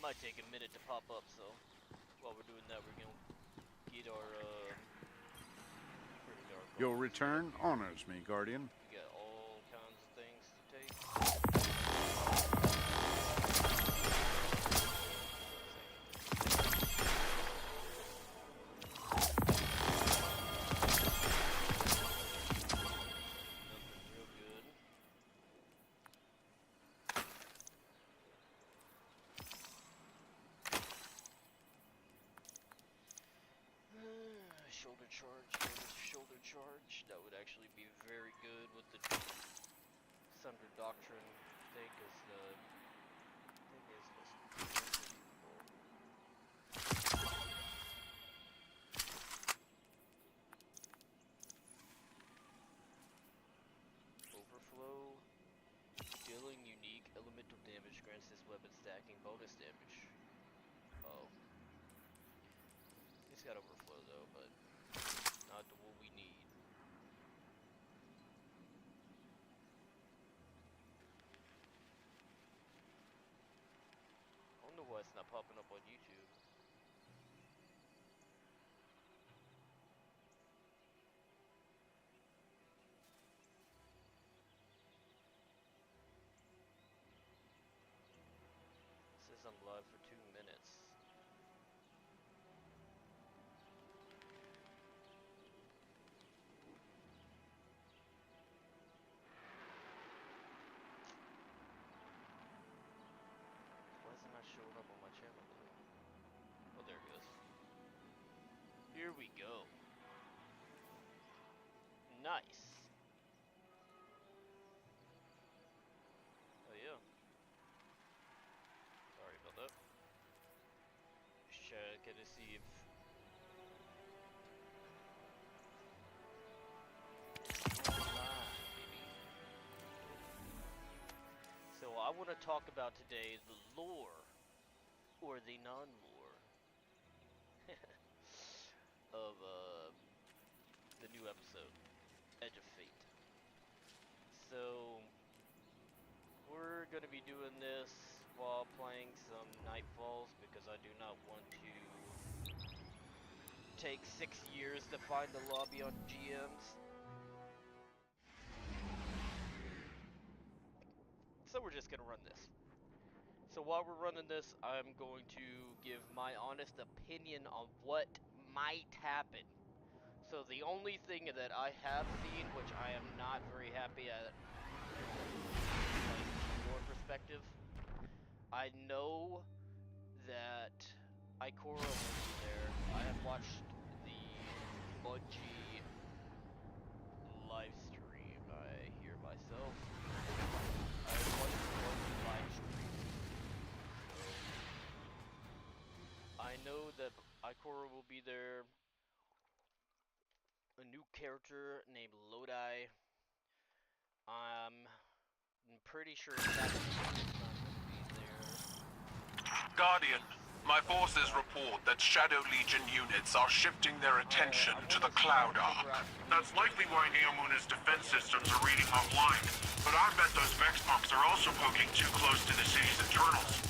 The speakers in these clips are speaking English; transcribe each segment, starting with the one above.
might take a minute to pop up, so while we're doing that, we're gonna get our pretty dark. Your return honors me, Guardian. We got all kinds of things to take. Nothing real good. Shoulder charge, shoulder charge. That would actually be very good with the Thunder Doctrine thing, because the thing is, Overflow. Dealing unique elemental damage grants this weapon stacking bonus damage. Oh. It's got overflow though, but not the what we need. I don't know why it's not popping up on YouTube. It says I'm live for 2 minutes. Why is it not showing up on my channel though? Oh, there it goes. Here we go. Nice. Oh yeah. Sorry about that. Just checking to see if it's online, baby. So I want to talk about today the lore, or the non-lore, of the new episode, Edge of Fate. So we're going to be doing this while playing some Nightfalls, because I do not want to take 6 years to find the lobby on GMs. So we're just going to run this. So while we're running this, I'm going to give my honest opinion on what might happen. So the only thing that I have seen, which I am not very happy at, like, from your perspective, I know that Ikora will be there. I have watched the Bungie live stream. I hear myself. I watched the Bungie live stream. I know that Ikora will be there. A new character named Lodi. I'm pretty sure that's not going to be there. Guardian, my forces report that Shadow Legion units are shifting their attention to the Cloud Ark. That's likely why Neomuna's defense systems are reading offline. But I bet those Vex pumps are also poking too close to the city's internals.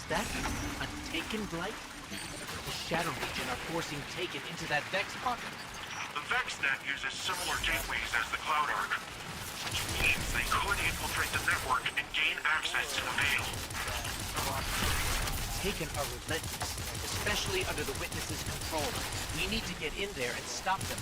that? A Taken blight? The Shadow Legion are forcing Taken into that Vex pocket. The VexNet uses similar gateways as the Cloud Arc, which means they could infiltrate the network and gain access to the Veil. Taken are relentless, especially under the Witness's control. We need to get in there and stop them.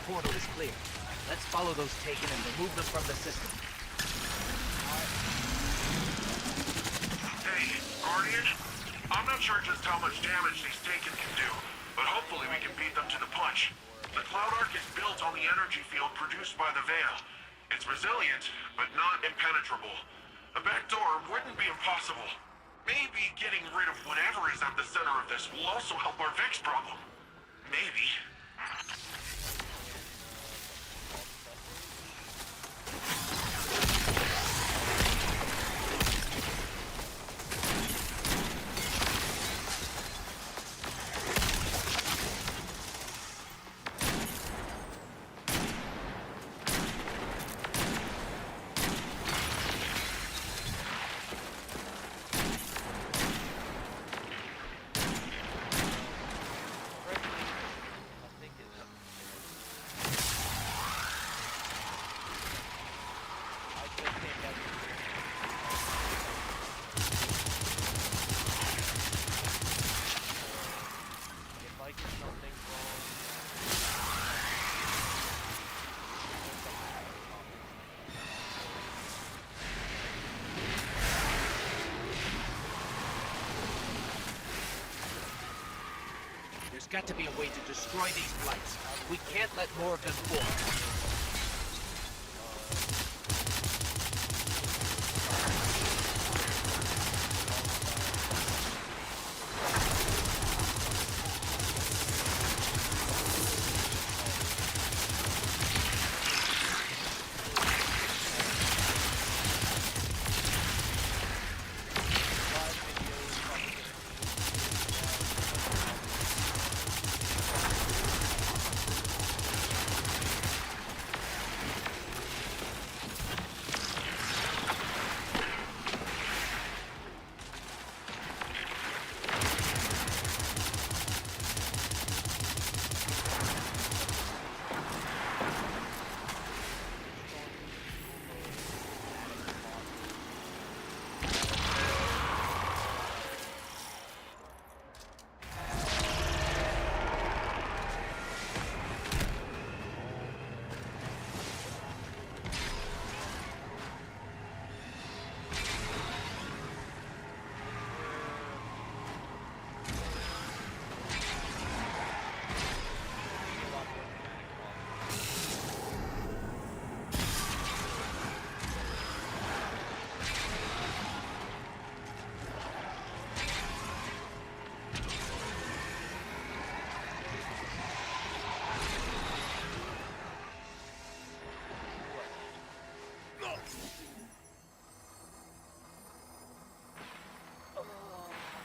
Portal is clear. Let's follow those Taken and remove them from the system. Hey, Guardian? I'm not sure just how much damage these Taken can do, but hopefully we can beat them to the punch. The Cloud Arc is built on the energy field produced by the Veil. It's resilient, but not impenetrable. A backdoor wouldn't be impossible. Maybe getting rid of whatever is at the center of this will also help our Vex problem. Maybe. There's got to be a way to destroy these blights. We can't let more of them form.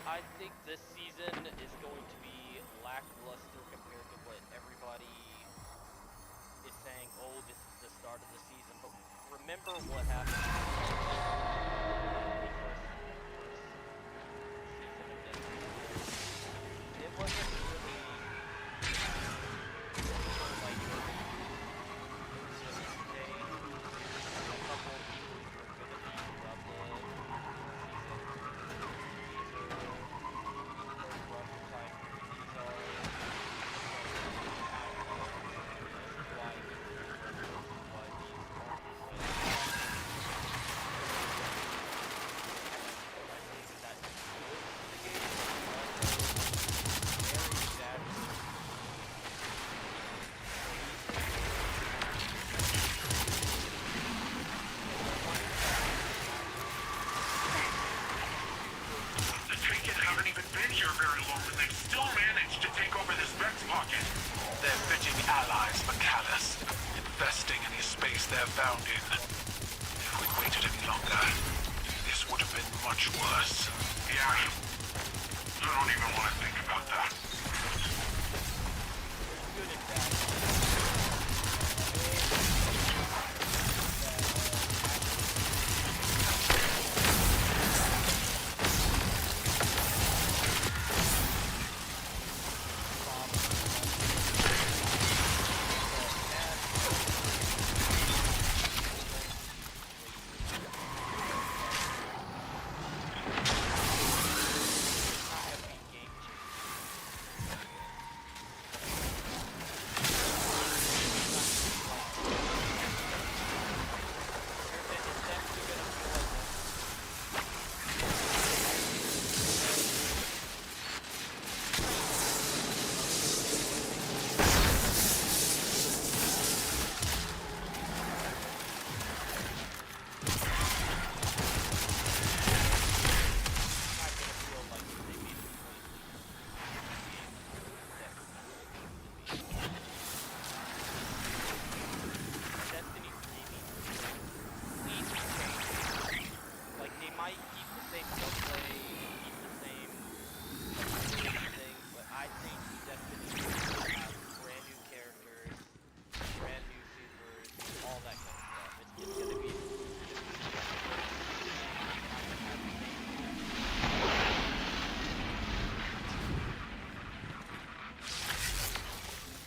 I think this season is going to be lackluster compared to what everybody is saying. Oh, this is the start of the season, but remember what happened when we first allies for Callus, investing any space they're found in. If we'd waited any longer, this would have been much worse. Yeah. I don't even want to think about that. Good and bad.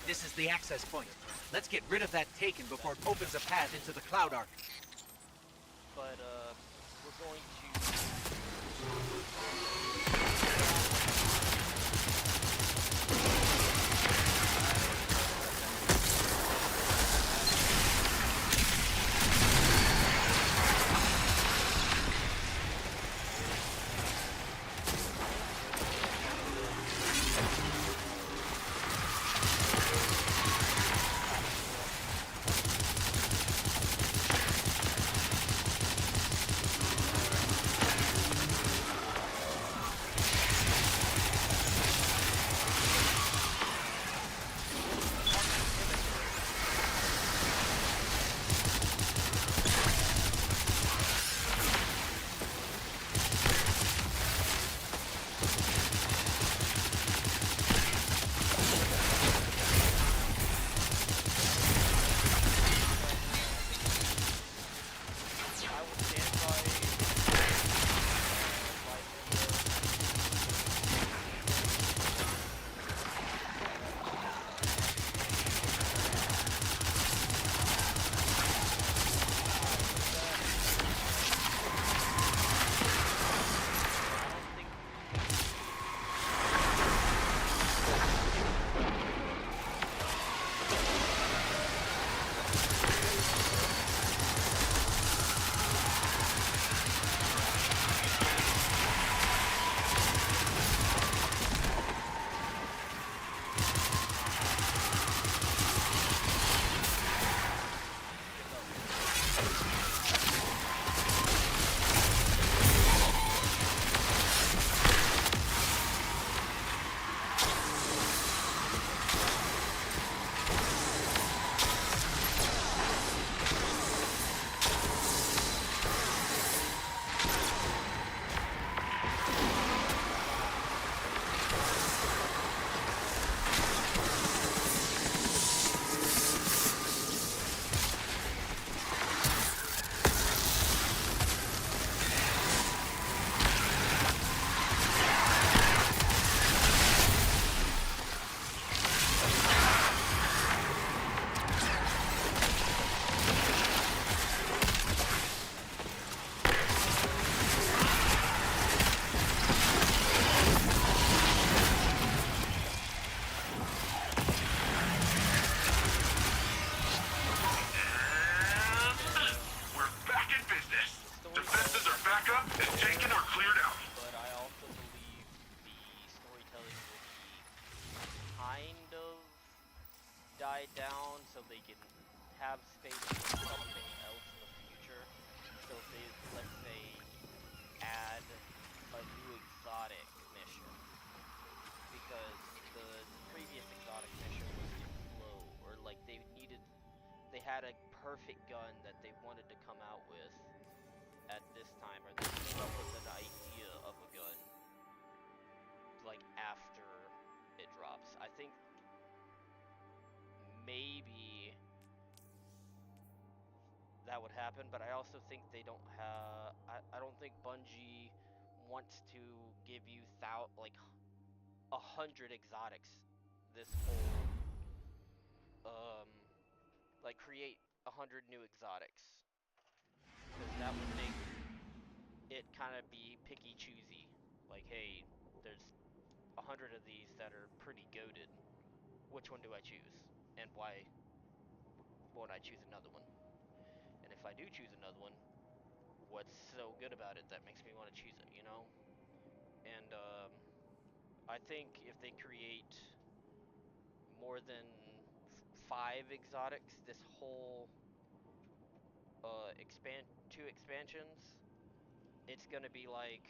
This is the access point. Let's get rid of that Taken before it opens a path into the Cloud Arc. But we're going like after it drops. I think maybe that would happen, but I also think they don't have. I don't think Bungie wants to give you like 100 exotics. This whole like create 100 new exotics, because that would make it kind of be picky choosy. Like, hey, there's 100 of these that are pretty goated. Which one do I choose, and why won't I choose another one? And if I do choose another one, what's so good about it that makes me want to choose it, you know? And I think if they create more than 5 exotics, this whole two expansions, it's gonna be like,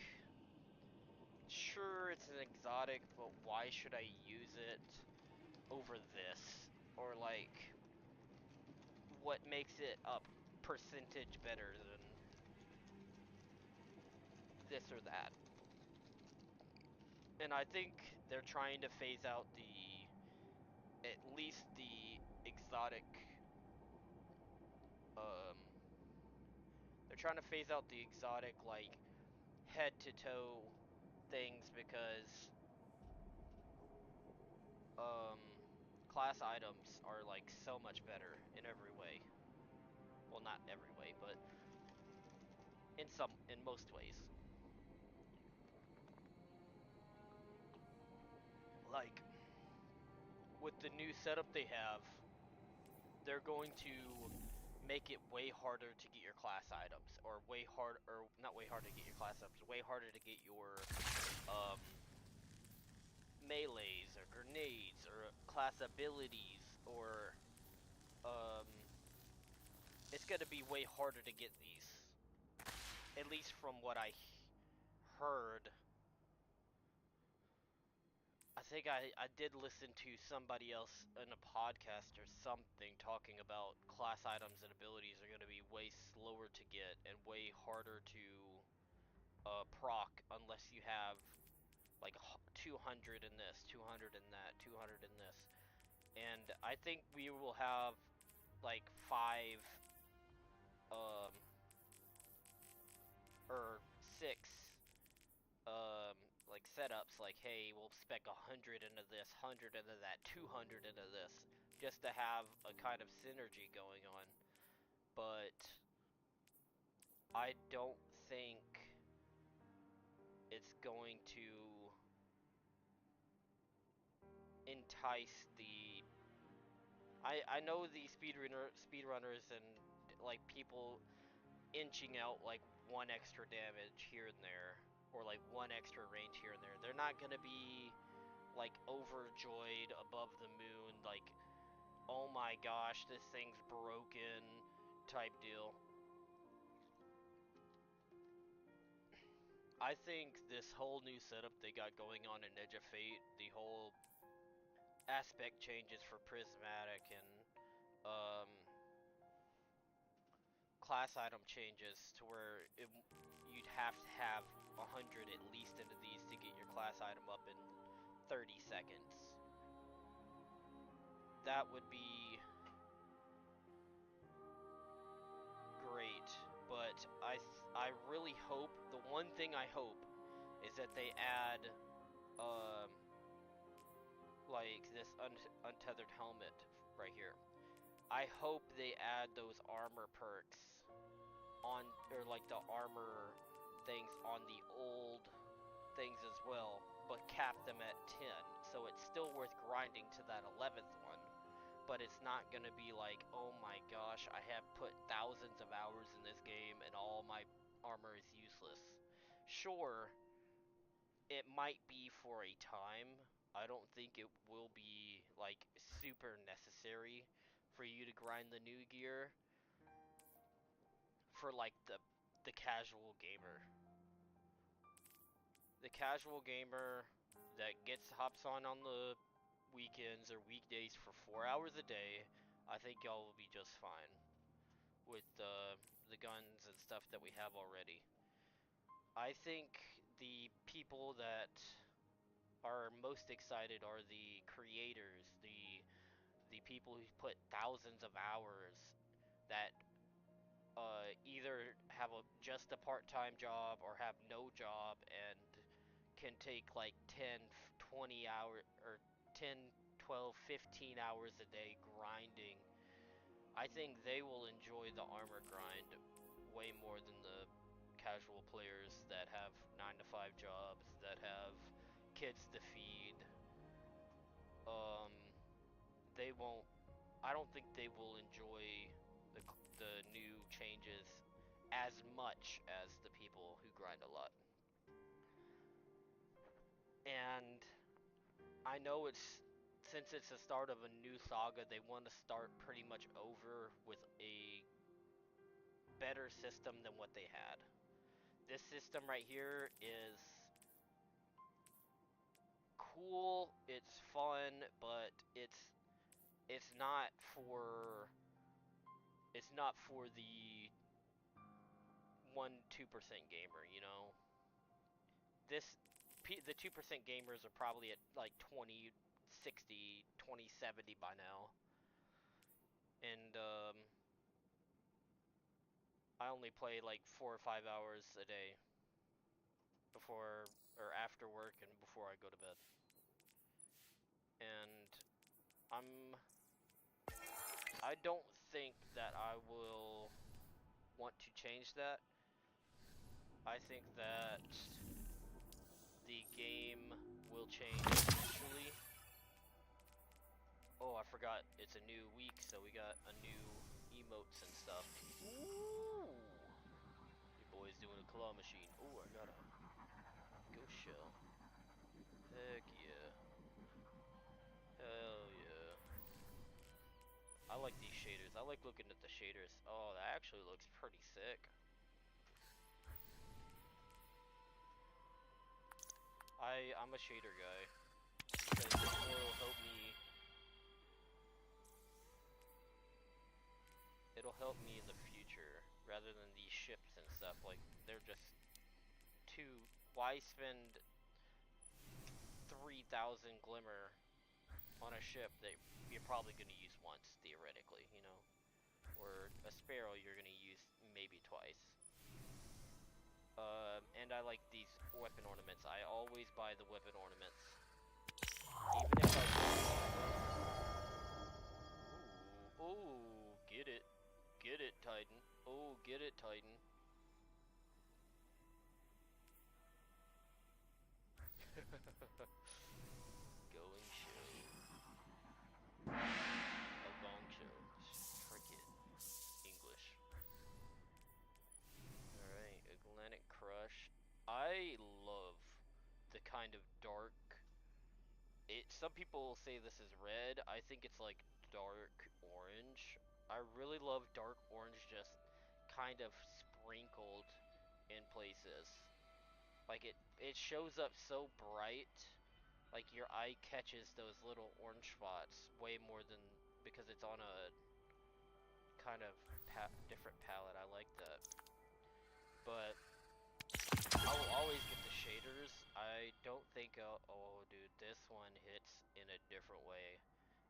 sure, it's an exotic, but why should I use it over this? Or like, what makes it a percentage better than this or that? And I think they're trying to phase out at least the exotic, um, they're trying to phase out the exotic, like, head to toe things, because, um, class items are, like, so much better in every way. Well, not every way, but in most ways. Like, with the new setup they have, they're going to make it way harder to get your class items, or way hard, or not way harder to get your class items, way harder to get your um, melees or grenades or class abilities, or um, it's gonna be way harder to get these. At least from what I heard. I think I did listen to somebody else in a podcast or something talking about class items and abilities are going to be way slower to get and way harder to proc unless you have like 200 in this, 200 in that, 200 in this. And I think we will have like 5 um or 6 like setups, like, hey, we'll spec 100 into this, 100 into that, 200 into this, just to have a kind of synergy going on. But I don't think it's going to entice the. I know the speedrunners and like people inching out like 1 extra damage here and there, or like 1 extra range here and there. They're not gonna be like overjoyed, above the moon, like, oh my gosh, this thing's broken type deal. I think this whole new setup they got going on in Edge of Fate, the whole aspect changes for Prismatic, and class item changes to where you'd have to have 100 at least into these to get your class item up in 30 seconds. That would be great, but I really hope, the one thing I hope is that they add um like this untethered helmet right here. I hope they add those armor perks on, or like the armor things on the old things as well, but cap them at 10, so it's still worth grinding to that 11th one. But it's not gonna be like, oh my gosh, I have put thousands of hours in this game and all my armor is useless. Sure, it might be for a time. I don't think it will be like super necessary for you to grind the new gear for like the casual gamer. The casual gamer that hops on the weekends or weekdays for 4 hours a day, I think y'all will be just fine with the guns and stuff that we have already. I think the people that are most excited are the creators, the people who put thousands of hours that either have just a part-time job or have no job and can take like 10, 20 hours or 10, 12, 15 hours a day grinding. I think they will enjoy the armor grind way more than the casual players that have 9 to 5 jobs, that have kids to feed. Um, they won't. I don't think they will enjoy the new changes as much as the people who grind a lot. And I know since it's the start of a new saga, they want to start pretty much over with a better system than what they had. This system right here is cool, it's fun, but it's not for the 1-2% gamer, you know. This the 2% gamers are probably at like 2060, 2070 by now. And I only play like 4 or 5 hours a day before or after work and before I go to bed. And I'm I don't think that I will want to change that. I think that the game will change eventually. Oh, I forgot it's a new week, so we got a new emotes and stuff. Ooh! Your boy's doing a claw machine. Ooh, I got a ghost shell. Heck yeah. Hell yeah. I like these shaders. I like looking at the shaders. Oh, that actually looks pretty sick. I'm a shader guy. Because it will help me. It'll help me in the future rather than these ships and stuff. Like, they're just too. Why spend 3,000 glimmer on a ship that you're probably going to use once, theoretically, you know? Or a sparrow you're going to use maybe twice. And I like these weapon ornaments. I always buy the weapon ornaments. Even if I... Ooh, get it. Get it, Titan. Oh, get it, Titan. Going show. A gong show. Frickin' English. Alright, Atlantic Crush. I love the kind of dark... Some people say this is red. I think it's like dark orange. I really love dark orange just kind of sprinkled in places. Like it shows up so bright, like your eye catches those little orange spots way more than because it's on a kind of different palette. I like that. But I will always get the shaders. I don't think, oh dude, this one hits in a different way.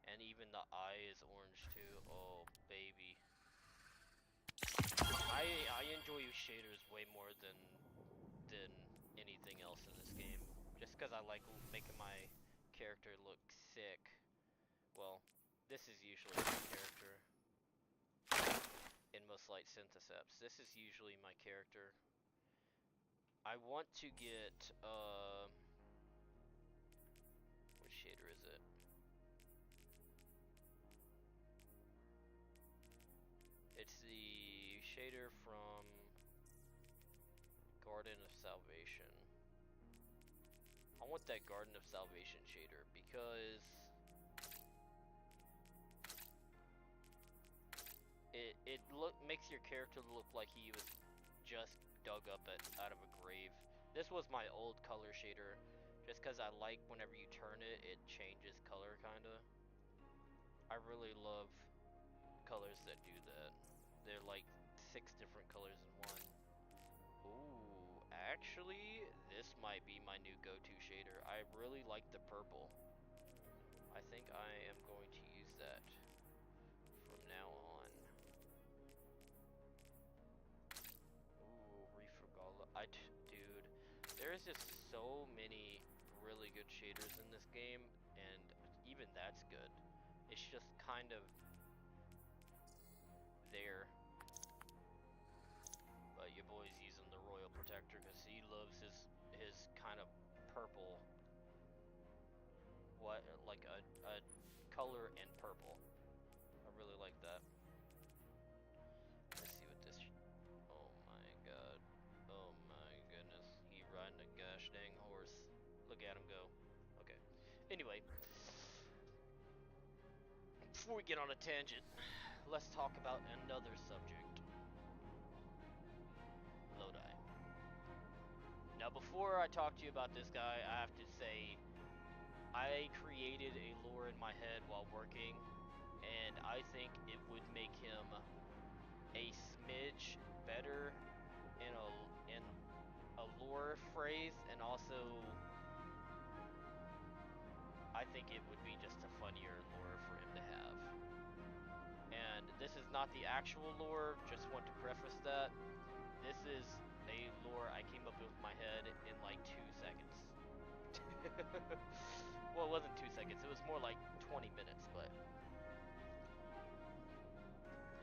And even the eye is orange too. Oh baby. I enjoy shaders way more than anything else in this game. Just because I like making my character look sick. Well, this is usually my character. In most light syntheseps. This is usually my character. I want to get, which shader is it? It's the shader from Garden of Salvation. I want that Garden of Salvation shader because it makes your character look like he was just dug up out of a grave. This was my old color shader, just because I like whenever you turn it, it changes color kinda. I really love colors that do that. They're like 6 different colors in one. Ooh, actually, this might be my new go-to shader. I really like the purple. I think I am going to use that from now on. Ooh, Reefer Gala. Dude, there's just so many really good shaders in this game, and even that's good. It's just kind of there. But your boy's using the Royal Protector because he loves his kind of purple, like a color in purple. I really like that. Let's see what this. Oh my god. Oh my goodness. He riding a gosh dang horse. Look at him go. Okay. Anyway, before we get on a tangent, let's talk about another subject. Lodi. Now, before I talk to you about this guy, I have to say I created a lore in my head while working, and I think it would make him a smidge better in a lore phrase, and also I think it would be just a funnier lore for him to have. And this is not the actual lore, just want to preface that. This is a lore I came up with in my head in like 2 seconds. Well, it wasn't 2 seconds, it was more like 20 minutes, but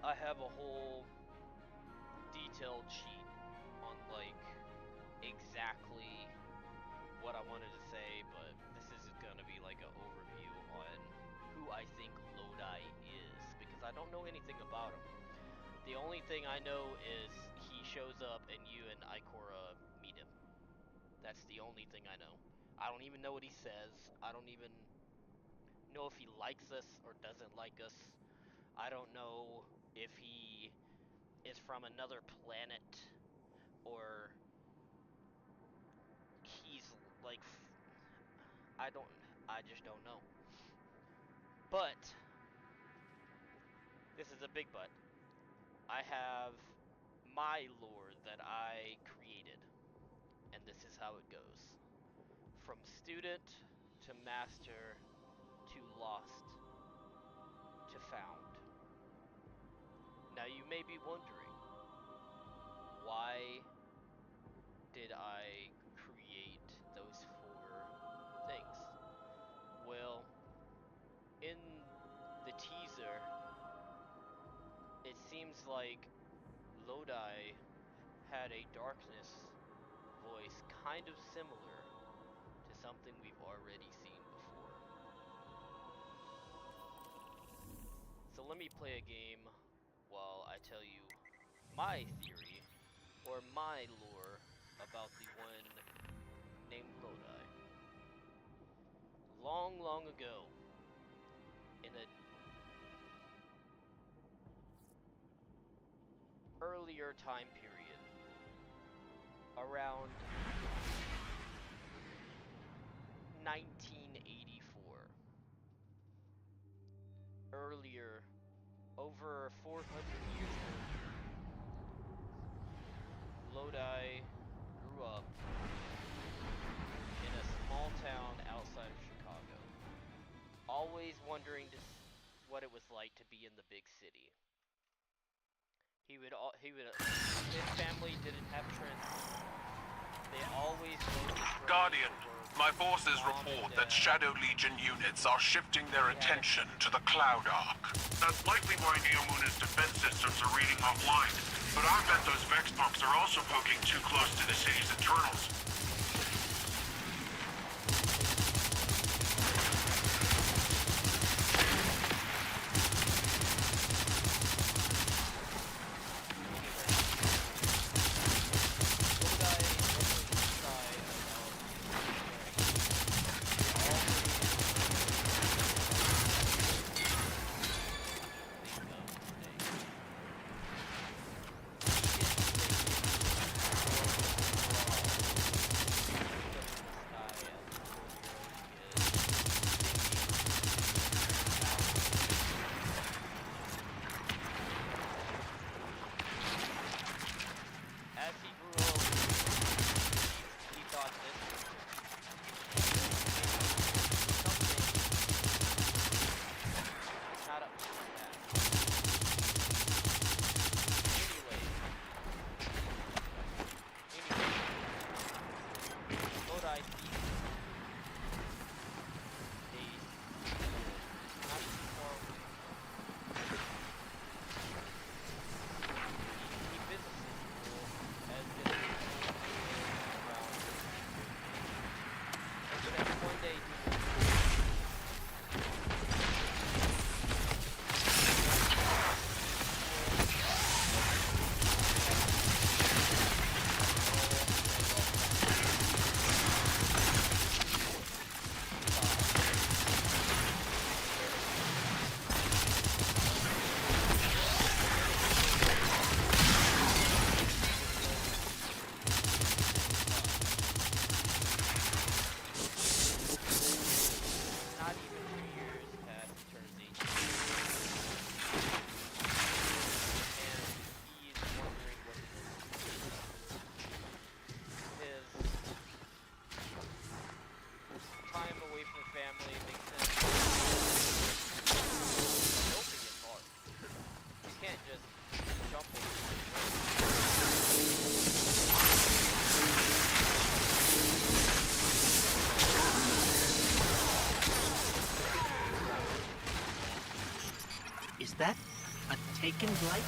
I have a whole detailed sheet on like exactly what I wanted to say, but this is gonna be like an overview on who I think Lodi is, because I don't know anything about him. The only thing I know is he shows up and you and Ikora meet him. That's the only thing I know. I don't even know what he says. I don't even know if he likes us or doesn't like us. I don't know if he is from another planet or he's like, I just don't know. But this is a big but. I have my lore that I created, and this is how it goes. From student to master to lost to found. Now you may be wondering, why did I create those 4 things? Well, in the teaser, it seems like Lodi had a darkness voice kind of similar to something we've already seen before. So let me play a game while I tell you my theory or my lore about the one named Lodi. Long, long ago, in an earlier time period, around 1984, earlier, over 400 years earlier, Lodi grew up in a small town outside of Chicago, always wondering what it was like to be in the big city. His family didn't have transport. They always Guardian, my forces report that Shadow Legion units are shifting their attention to the Cloud Ark. That's likely why Neomuna's defense systems are reading offline. But I bet those Vex pumps are also poking too close to the city's internals. got this. Shut up. Anyway, what I see is not too far away. He visits this school as this around. And then one day he will not even 2 years past he turns 18. And he is wondering what he wants to do. His time away from family makes him coping is hard. You can't just jump over Is that a Taken blight?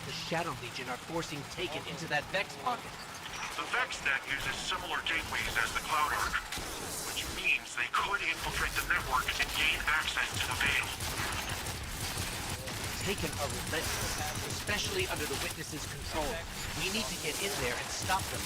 The Shadow Legion are forcing Taken into that Vex pocket. The Vex net uses similar gateways as the Cloud Arc, which means they could infiltrate the network and gain access to the Veil. Taken are relentless, especially under the Witness's control. We need to get in there and stop them.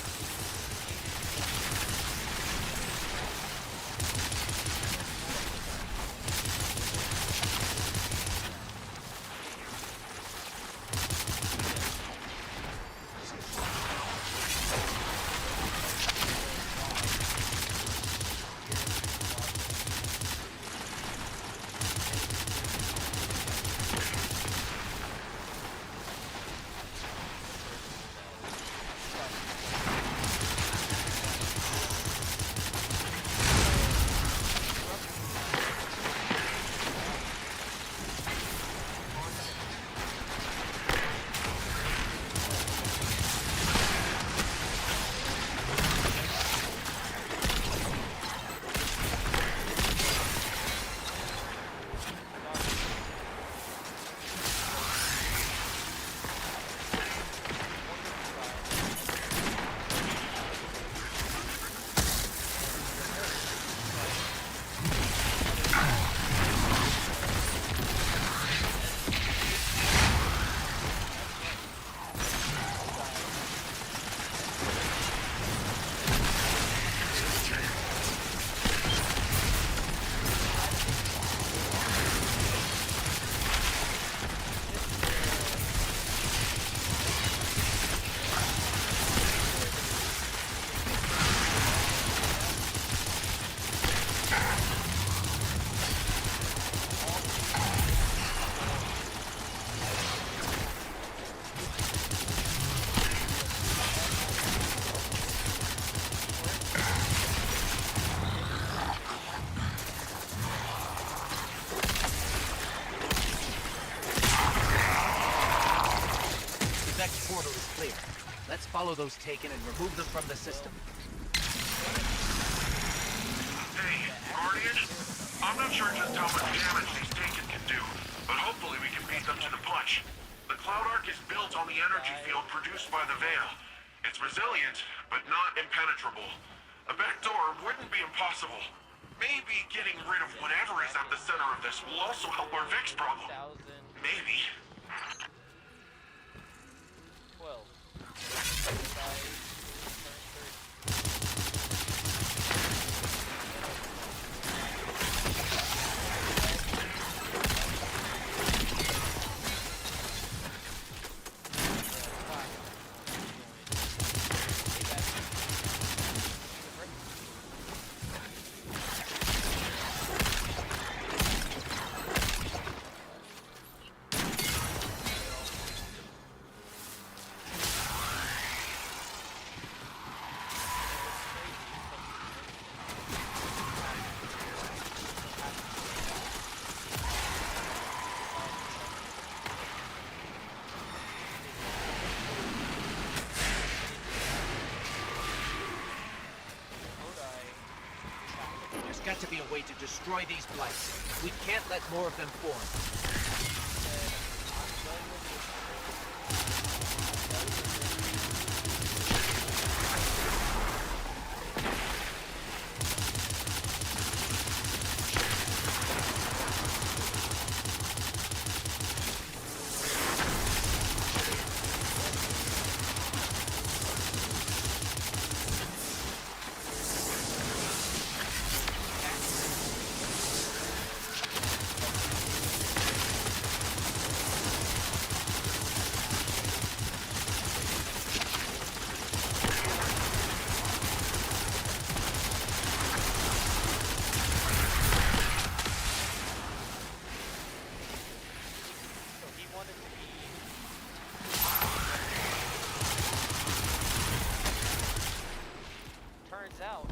Portal is clear. Let's follow those Taken and remove them from the system. Hey, Guardian? I'm not sure just how much damage these Taken can do, but hopefully we can beat them to the punch. The Cloud Arc is built on the energy field produced by the Veil. It's resilient, but not impenetrable. A backdoor wouldn't be impossible. Maybe getting rid of whatever is at the center of this will also help our Vex problem. Maybe. 12. got to be a way to destroy these blights. We can't let more of them form. Turns out,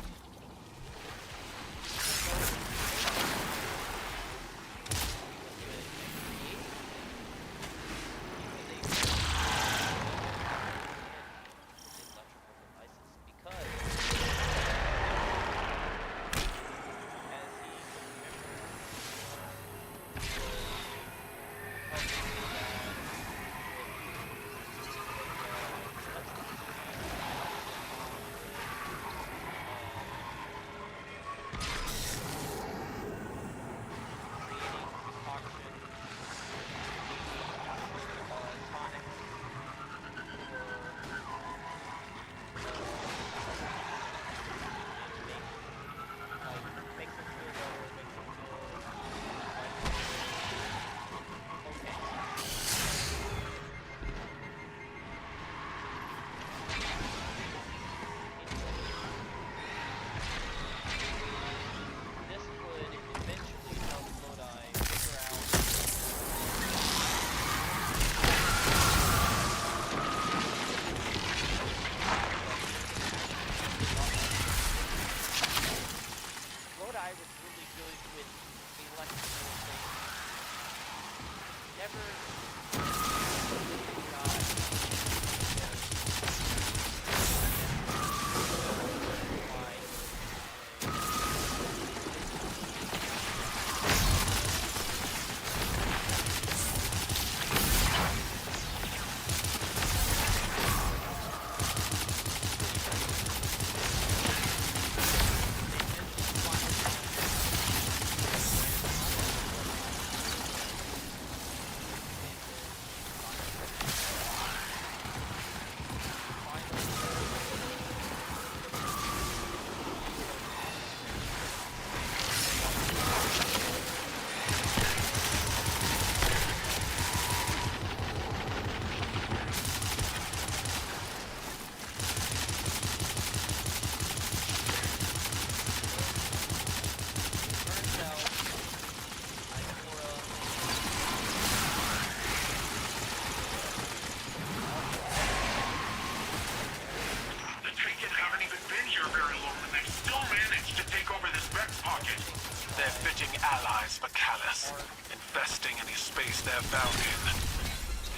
allies for Callus, infesting any space they're found in.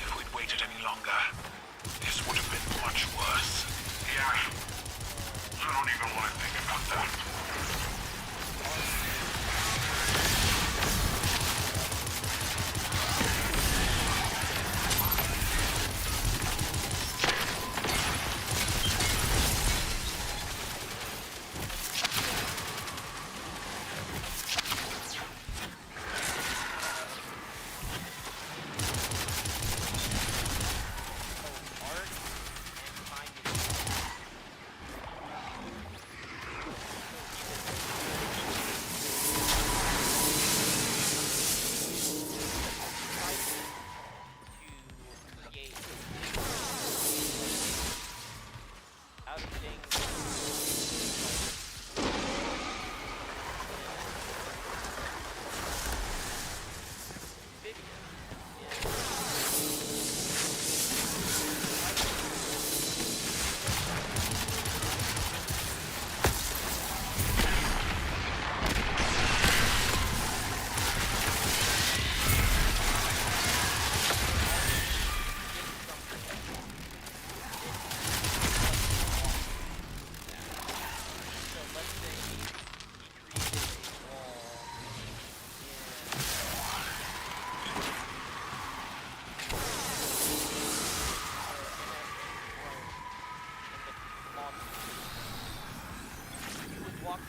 If we'd waited any longer, this would have been much worse. Yeah. I don't even want to think about that.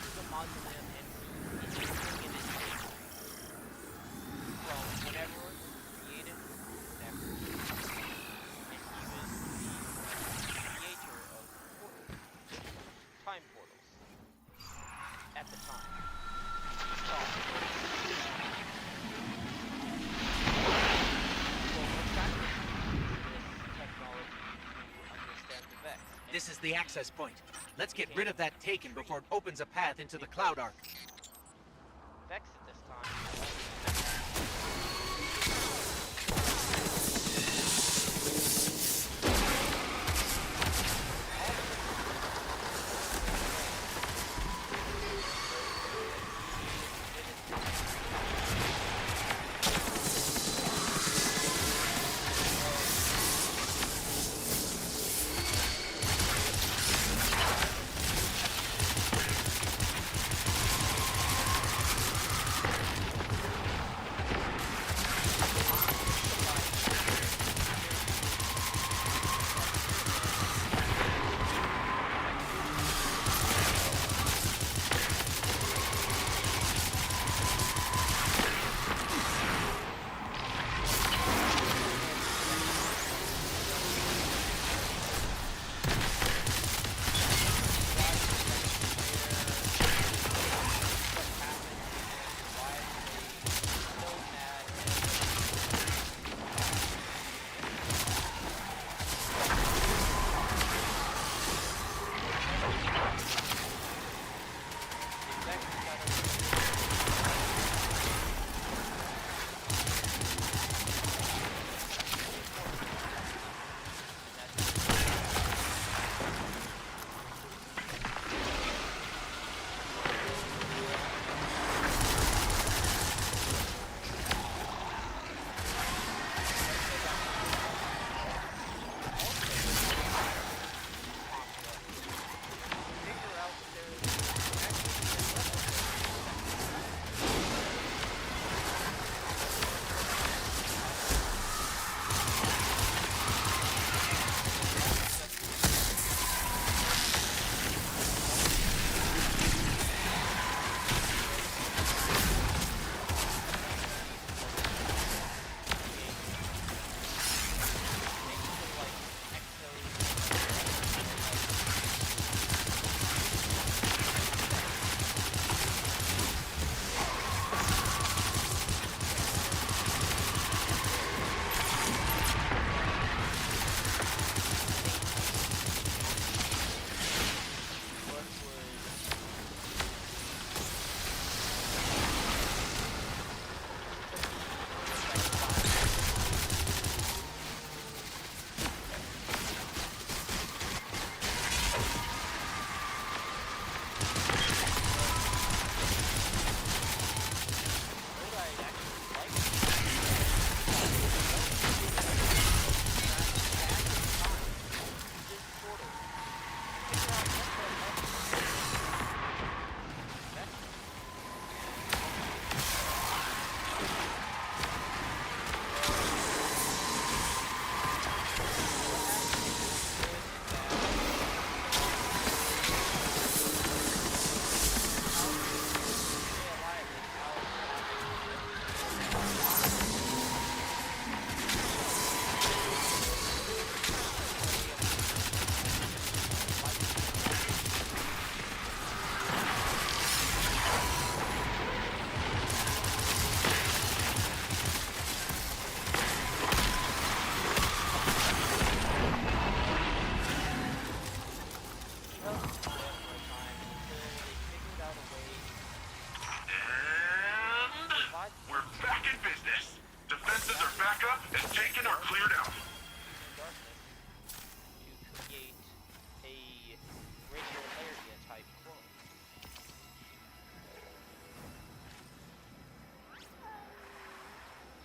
through the mausoleum and see anything in its history. From whenever it was created to whenever it died. And he was the creator of portals. Time portals. At the time. He thought. Well, we're trying to use this technology to understand the Vex. And This is the access point. Let's get rid of that Taken before it opens a path into the Cloud Arc. Vex at this time.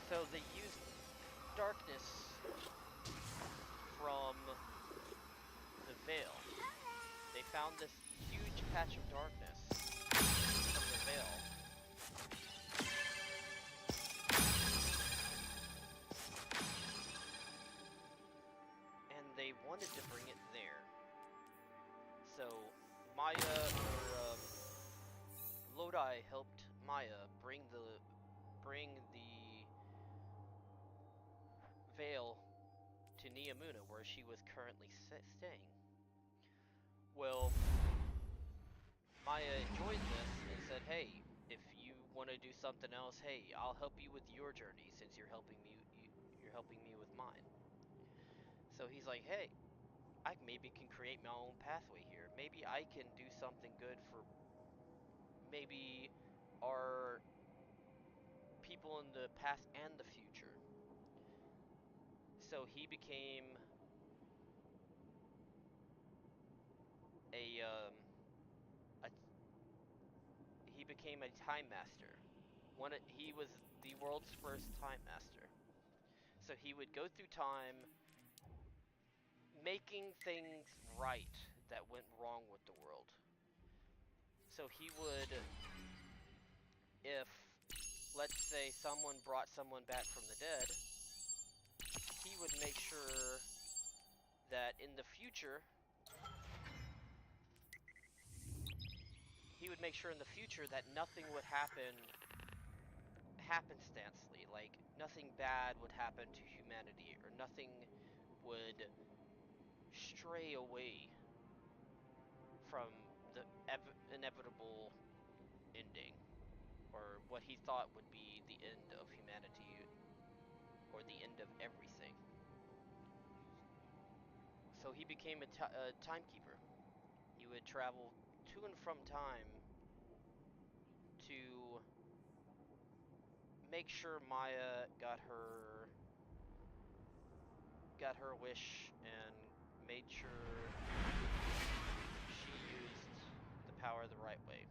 So they used darkness from the veil. They found this huge patch of darkness from the veil. And they wanted to bring it there. So Maya, or Lodi helped Maya bring the veil to Neomuna, where she was currently staying. Well, Maya enjoyed this and said, "Hey, if you want to do something else, hey, I'll help you with your journey since you're helping me. You're helping me with mine." So he's like, "Hey, I maybe can create my own pathway here. Maybe I can do something good for maybe our people in the past and the future." So he became a a he became a time master. He was the world's first time master. So he would go through time making things right that went wrong with the world. So he would, if let's say someone brought someone back from the dead, he would make sure that in the future that nothing would happen happenstancely, like nothing bad would happen to humanity or nothing would stray away from the inevitable ending, or what he thought would be the end of humanity or the end of everything. So he became a timekeeper. He would travel to and from time to make sure Maya got her wish and made sure she used the power the right way.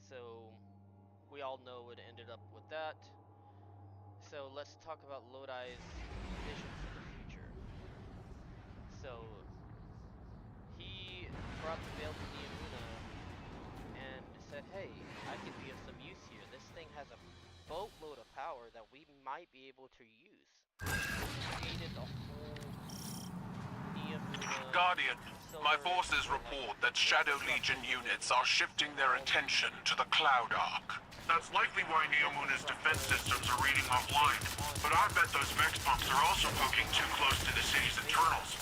So we all know what ended up with that. So let's talk about Lodi's vision for the future. So he brought the veil to Neomuna and said, "Hey, I could be of some use here. This thing has a boatload of power that we might be able to use." He created the whole Neomuna Guardian, my solar forces report that Shadow Legion units are shifting their attention to the Cloud Arc. That's likely why Neomuna's defense systems are reading offline. But I bet those Vex pumps are also poking too close to the city's internals.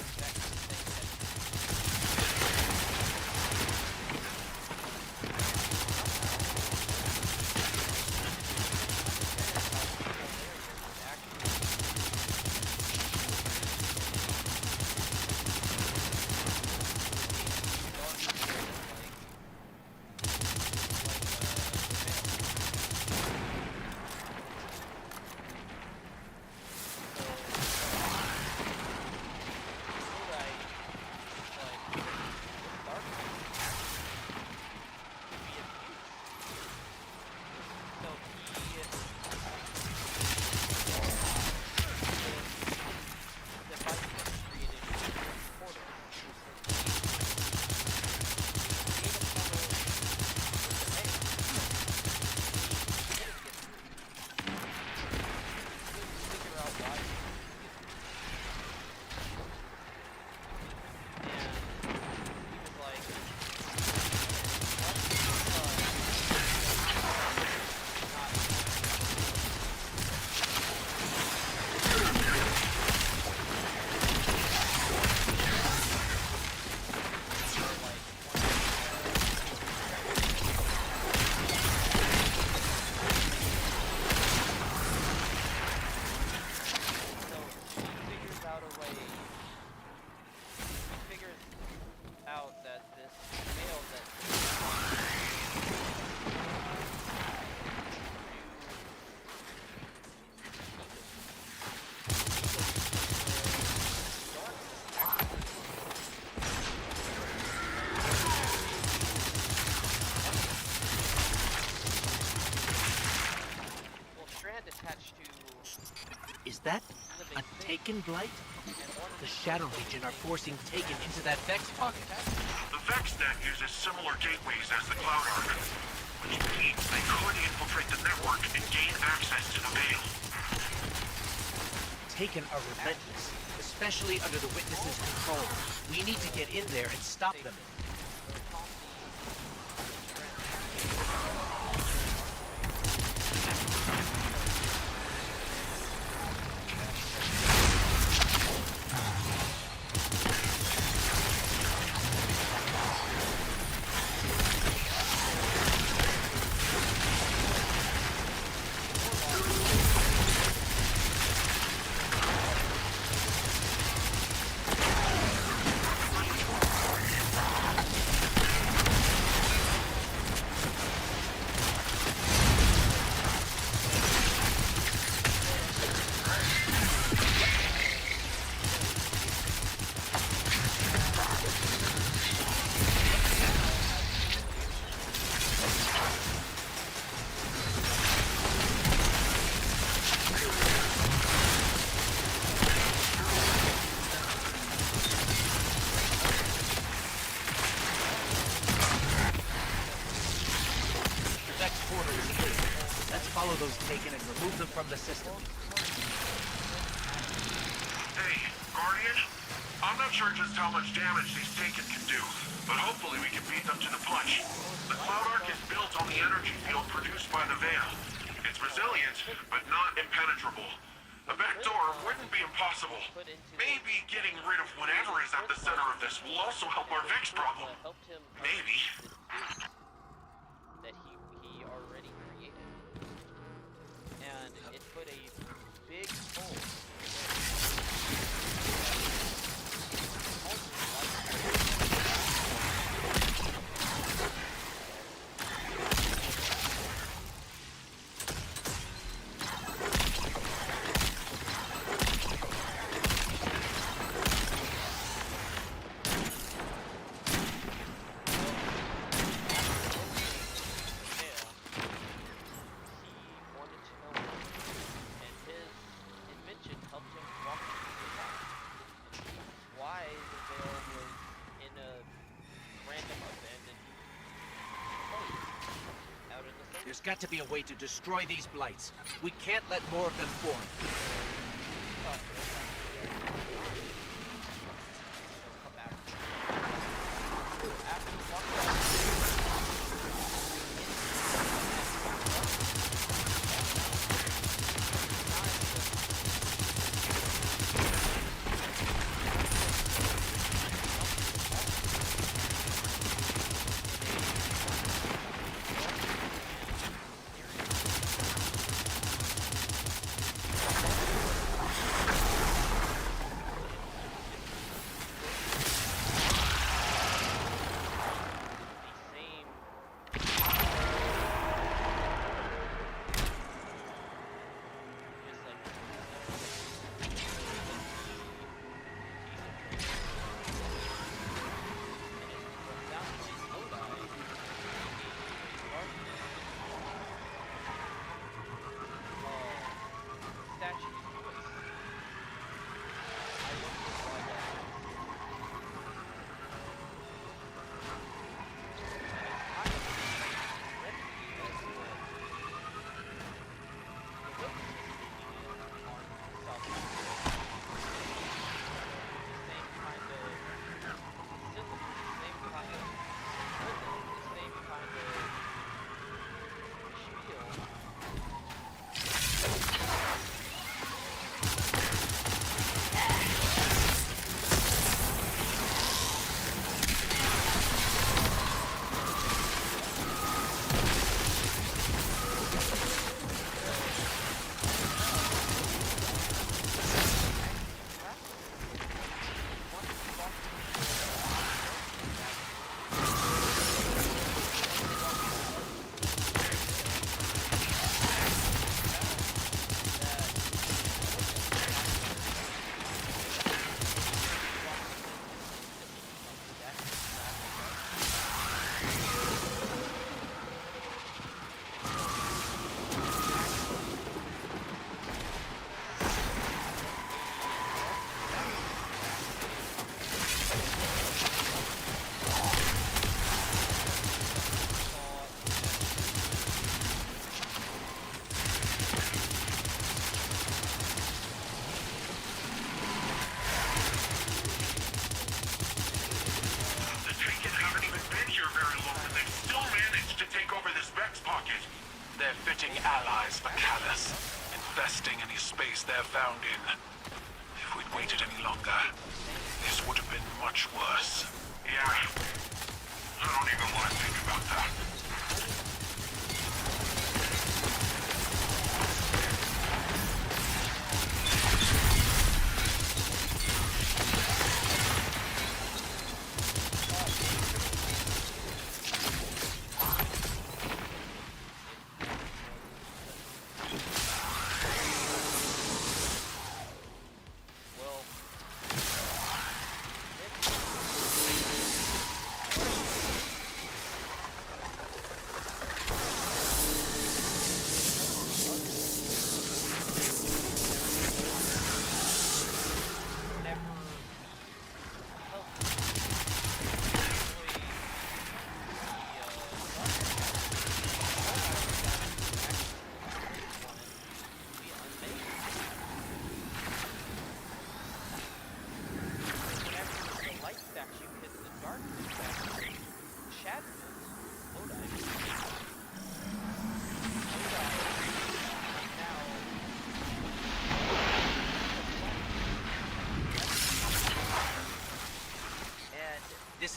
Is that a Taken blight? The Shadow Legion are forcing Taken into that Vex pocket. The Vex net uses similar gateways as the Cloud Arc, which means they could infiltrate the network and gain access to the Veil. Taken are relentless, especially under the Witness's control. We need to get in there and stop them. those taken and remove them from the system. Hey, Guardian? I'm not sure just how much damage these taken can do, but hopefully we can beat them to the punch. The Cloud Arc is built on the energy field produced by the Veil. It's resilient, but not impenetrable. A back door wouldn't be impossible. Maybe getting rid of whatever is at the center of this will also help our Vex problem. Helped him Maybe. that he already created, and it put a big hole. There's got to be a way to destroy these blights. We can't let more of them form. Allies for Callus, infesting any space they're found in. If we'd waited any longer, this would have been much worse. Yeah. I don't even want to think about that.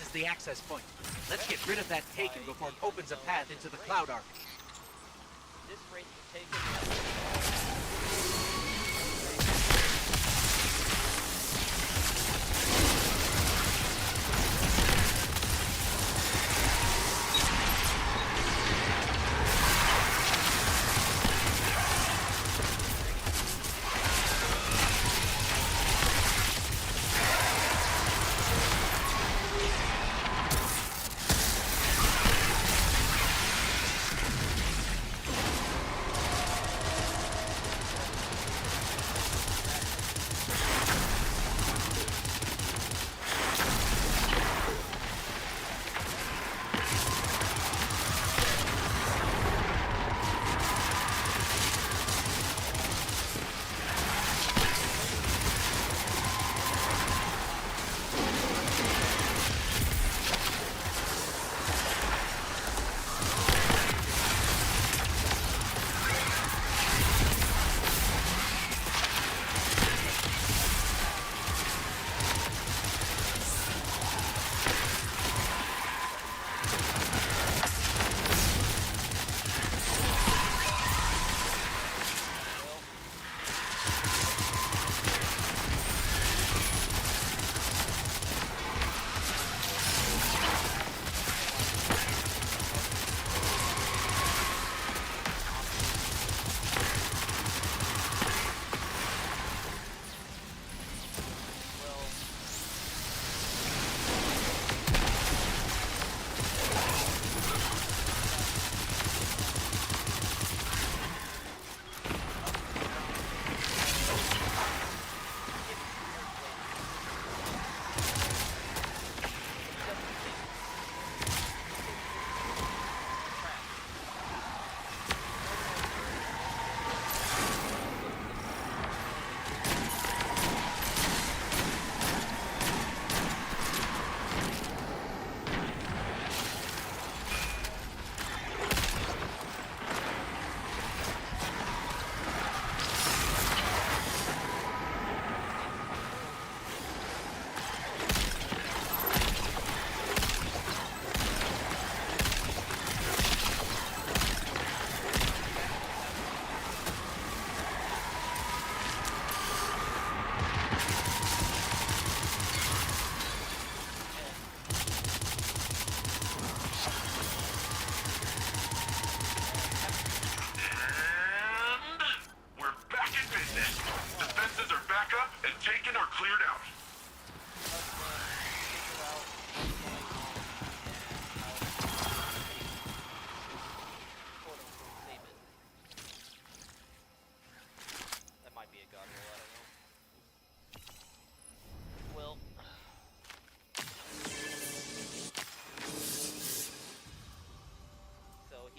That's the access point. Let's get rid of that Taken before it opens a path into the Cloud Arc. This race was taken.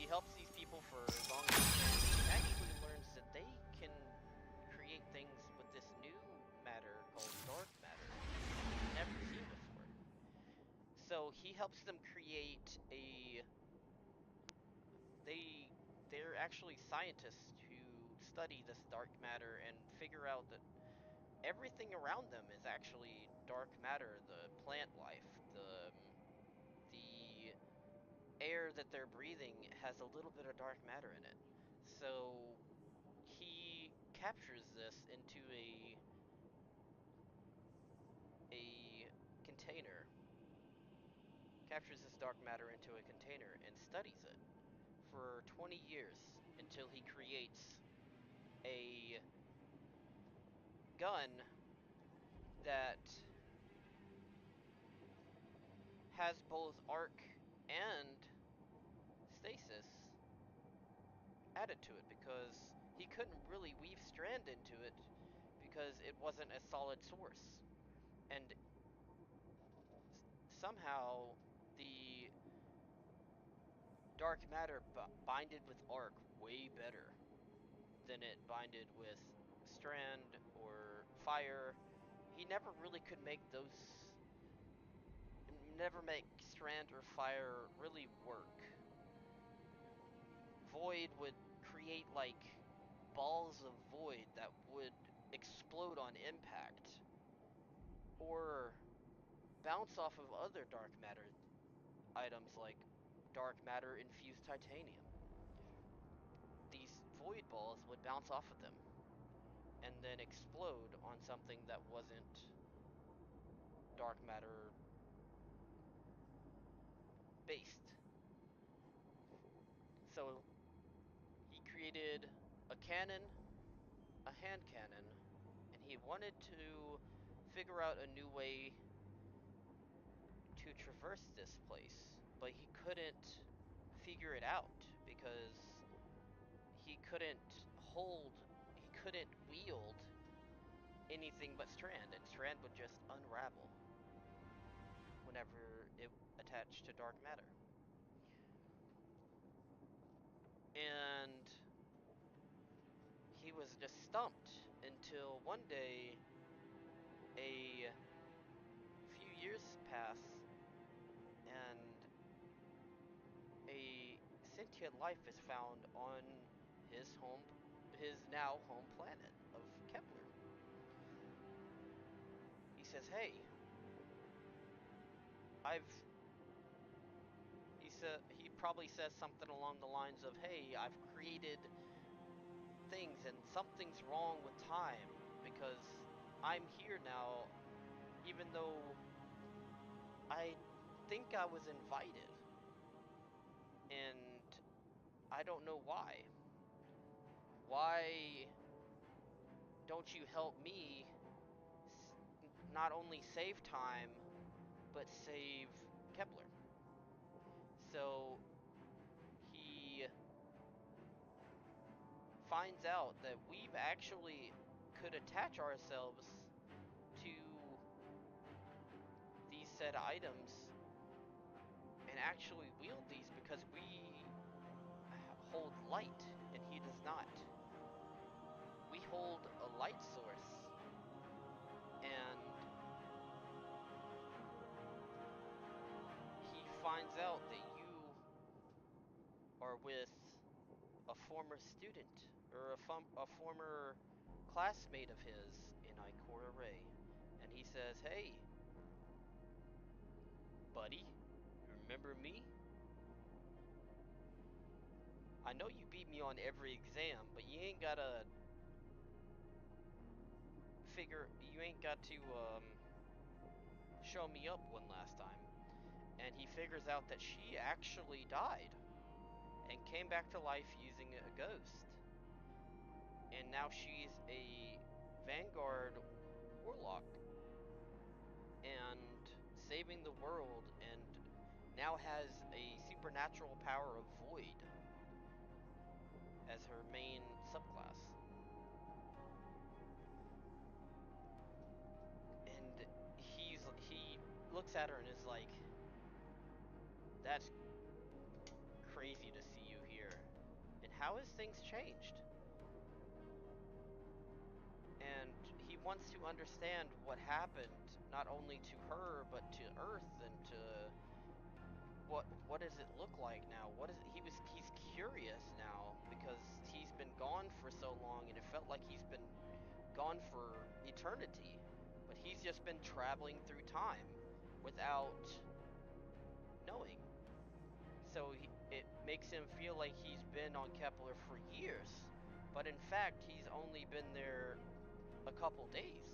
Helps these people for as long as he can. He actually learns that they can create things with this new matter called dark matter, never seen before. So he helps them create a. They're actually scientists who study this dark matter and figure out that everything around them is actually dark matter. The plant life, the air that they're breathing has a little bit of dark matter in it. So he captures this into a container, captures this dark matter into a container and studies it for 20 years until he creates a gun that has both arc and stasis added to it, because he couldn't really weave strand into it because it wasn't a solid source. And somehow the dark matter binded with arc way better than it binded with strand or fire. He never really could make those, never make strand or fire really work. Void would create like balls of void that would explode on impact, or bounce off of other dark matter items like dark matter infused titanium. These void balls would bounce off of them and then explode on something that wasn't dark matter based. So he created a cannon, a hand cannon, and he wanted to figure out a new way to traverse this place, but he couldn't figure it out because he couldn't wield anything but Strand, and Strand would just unravel whenever it attached to dark matter. And he was just stumped until one day a few years pass and a sentient life is found on his now home planet of Kepler. He says, "Hey, he probably says something along the lines of, "Hey, I've created things and something's wrong with time because I'm here now even though I think I was invited and I don't know why. Why don't you help me not only save time but save Kepler?" So he finds out that we've actually could attach ourselves to these said items and actually wield these because we hold light and he does not. We hold a light source, and he finds out that you are with a former student or a former classmate of his in Ikora Ray, and he says, "Hey, buddy, remember me? I know you beat me on every exam, but you ain't got to show me up one last time." And he figures out that she actually died and came back to life using a ghost. And now she's a Vanguard warlock and saving the world, and now has a supernatural power of void as her main subclass. And he looks at her and is like, "That's crazy to see you here. And how has things changed?" And he wants to understand what happened, not only to her but to Earth, and to what does it look like now? He's curious now because he's been gone for so long and it felt like he's been gone for eternity, but he's just been traveling through time without knowing. So it makes him feel like he's been on Kepler for years, but in fact he's only been there a couple days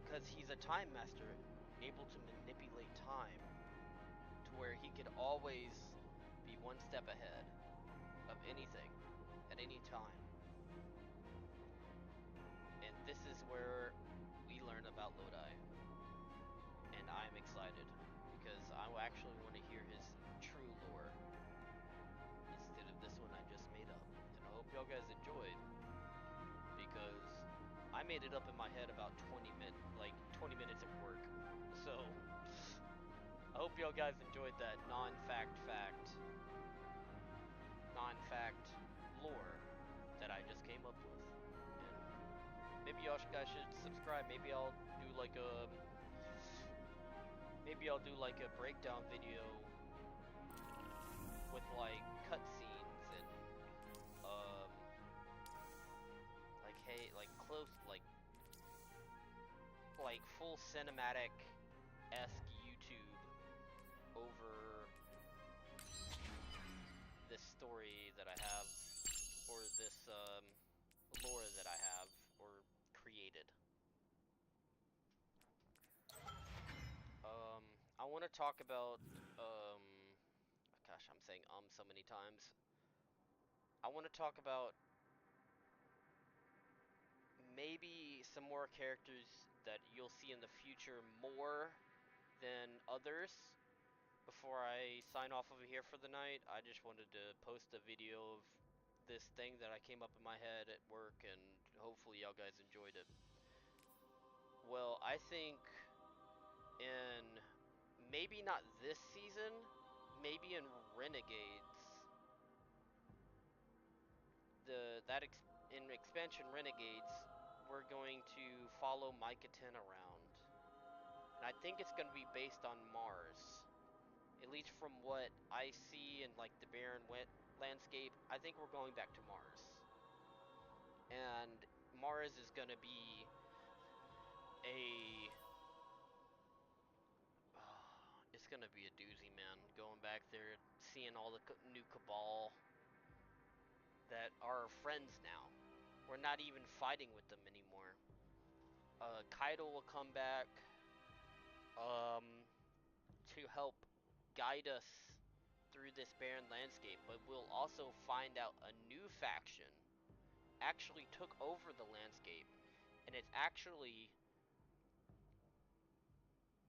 because he's a time master able to manipulate time to where he could always be one step ahead of anything at any time. And this is where we learn about Lodi, and I'm excited because I actually want to hear his true lore instead of this one I just made up. And I hope y'all guys enjoyed, because I made it up in my head about 20 minutes at work. So I hope y'all guys enjoyed that non-fact lore that I just came up with. And maybe y'all guys should subscribe. Maybe I'll do like a breakdown video with like cutscenes and like full cinematic-esque YouTube over this story that I have, or this lore that I have, or created. I want to talk about, gosh, I'm saying so many times. I want to talk about maybe some more characters that you'll see in the future more than others. Before I sign off over here for the night, I just wanted to post a video of this thing that I came up in my head at work, and hopefully y'all guys enjoyed it. Well, I think in maybe not this season, maybe in Renegades, in expansion Renegades, we're going to follow Micah 10 around, and I think it's going to be based on Mars. At least from what I see in like the barren wet landscape, I think we're going back to Mars. And Mars is gonna be it's gonna be a doozy, man. Going back there, seeing all the new Cabal that are friends now. We're not even fighting with them anymore. Kaido will come back to help guide us through this barren landscape, but we'll also find out a new faction actually took over the landscape, and it's actually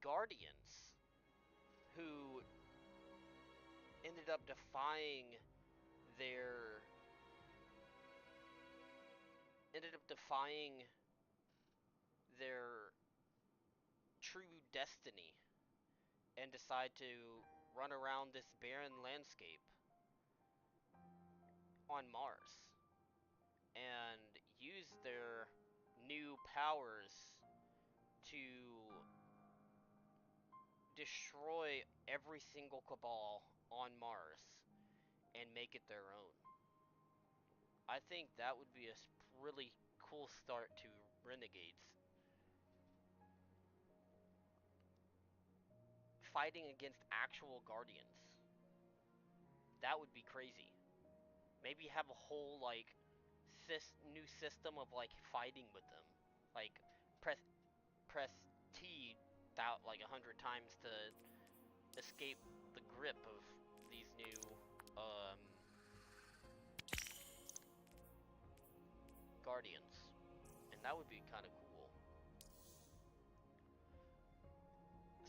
Guardians who ended up defying their true destiny and decide to run around this barren landscape on Mars and use their new powers to destroy every single Cabal on Mars and make it their own. I think that would be a really cool start to Renegades. Fighting against actual Guardians. That would be crazy. Maybe have a whole like new system of like fighting with them. Like press T out like 100 times to escape the grip of these new Guardians. And that would be kind of cool.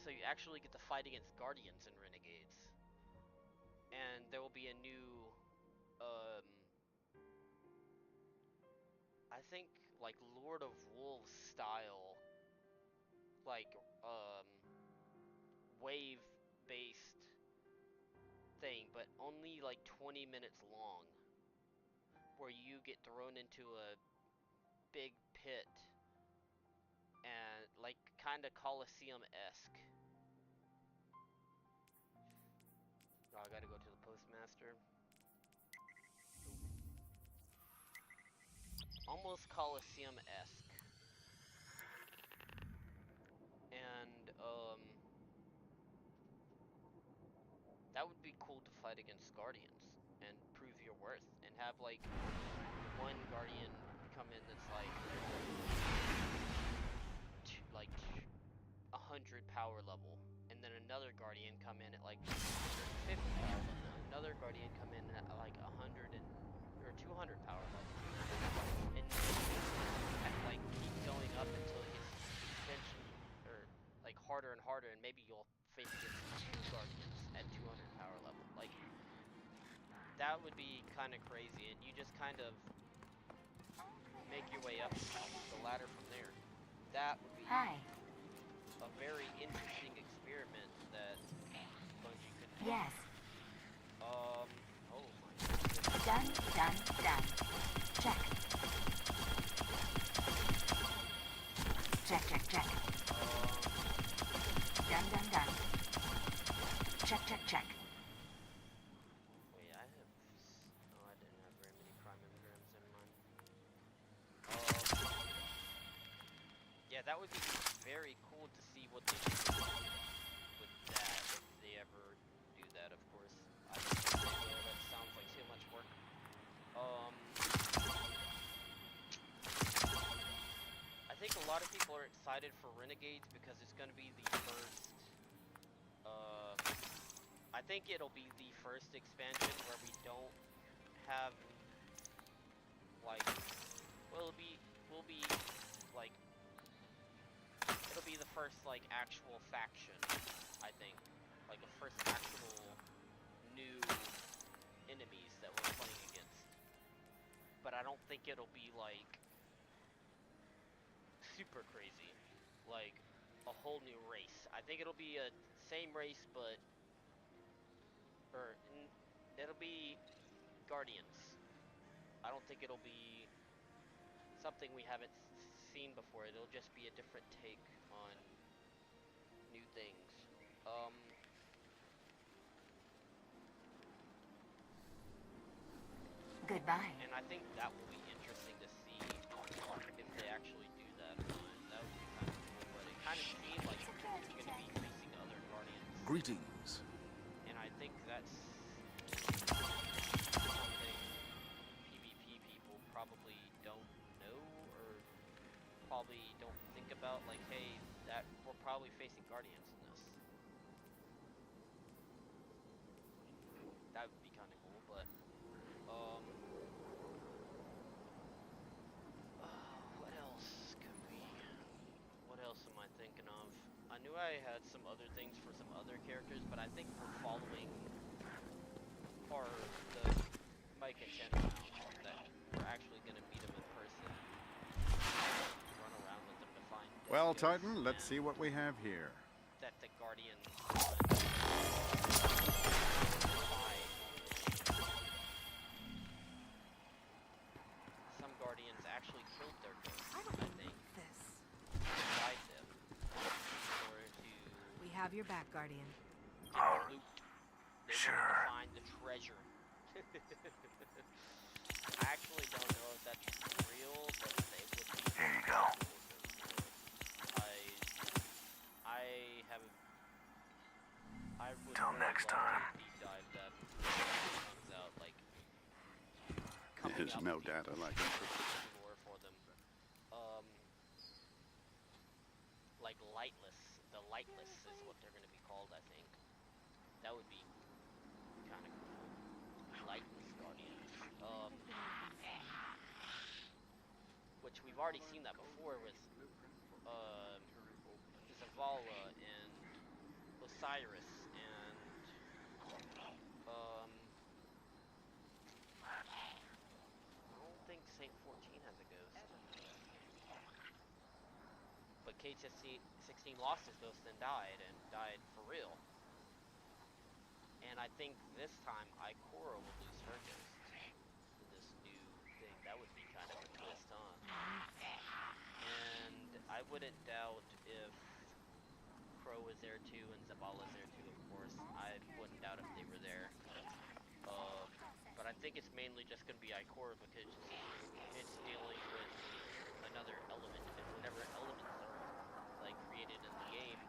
So you actually get to fight against Guardians in Renegades. And there will be a new I think like Lord of Wolves style, like wave based thing, but only like 20 minutes long, where you get thrown into a big pit and like kind of Coliseum-esque. Oh, I gotta go to the postmaster. Almost Coliseum-esque. And that would be cool to fight against Guardians and prove your worth, and have like one Guardian come in that's like 100 power level, and then another Guardian come in at like 150 power level, and another Guardian come in at like 100 or 200 power level, and like keep going up until it gets eventually or like harder and harder, and maybe you'll face against 2 Guardians at 200 power level. Like that would be kind of crazy, and you just kind of make your way up the ladder from there. That would be a very interesting experiment that Bungie could do. Yes. Oh my goodness. Done. Check. Check. Done. Check. Wait, I didn't have very many prime emigrants in mind. Yeah, that would be very cool to see what they do with that, if they ever do that, of course. I don't think they will, that sounds like too much work. I think a lot of people are excited for Renegades because it's going to be the first, I think it'll be the first expansion where we don't have, like, we'll be, like, it'll be the first, like, actual faction, I think. Like, a first actual new enemies that we're playing against. But I don't think it'll be, like, super crazy. Like, a whole new race. I think it'll be a same race, but... it'll be Guardians. I don't think it'll be something we haven't seen before. It'll just be a different take on new things. Goodbye. And I think that will be interesting to see if they actually do that or not. That would be kind of cool, but it kind of seemed like we're going to be facing other Guardians. Greetings. And I think that's something PvP people probably don't know or probably don't think about, like, hey, that we're probably facing Guardians in this. That would be kind of cool, but what else am I thinking of? I knew I had some other things for some other characters, but I think we're following the Mike and Chen around, that we're actually going to meet them in person, run around with them to find Well, Death Titan, let's see what we have here. that the Guardians some Guardians actually killed their ghosts, I think. This. Died them in order to We have your back, Guardian. get the loot. They sure. wanted to find the treasure. I actually don't know if that's real, but they would be. Here you go. I would Till really next love time. to deep dive that before it comes out, like coming There's up no with the data like it. lore for them. Like Lightless. The Lightless is what they're gonna be called, I think. That would be kind of cool. Lightless Guardians. Which we've already seen that before with Zavala and Osiris and I don't think Saint 14 has a ghost. But KT-16 lost his ghost and died for real. And I think this time Ikora will lose her ghost in this new thing. That would be kind of a twist, huh? And I wouldn't doubt if Crow was there too and Zabala's there too, of course. I wouldn't doubt if they were there. But I think it's mainly just going to be Ikora because it's dealing with another element, and whenever elements are like created in the game,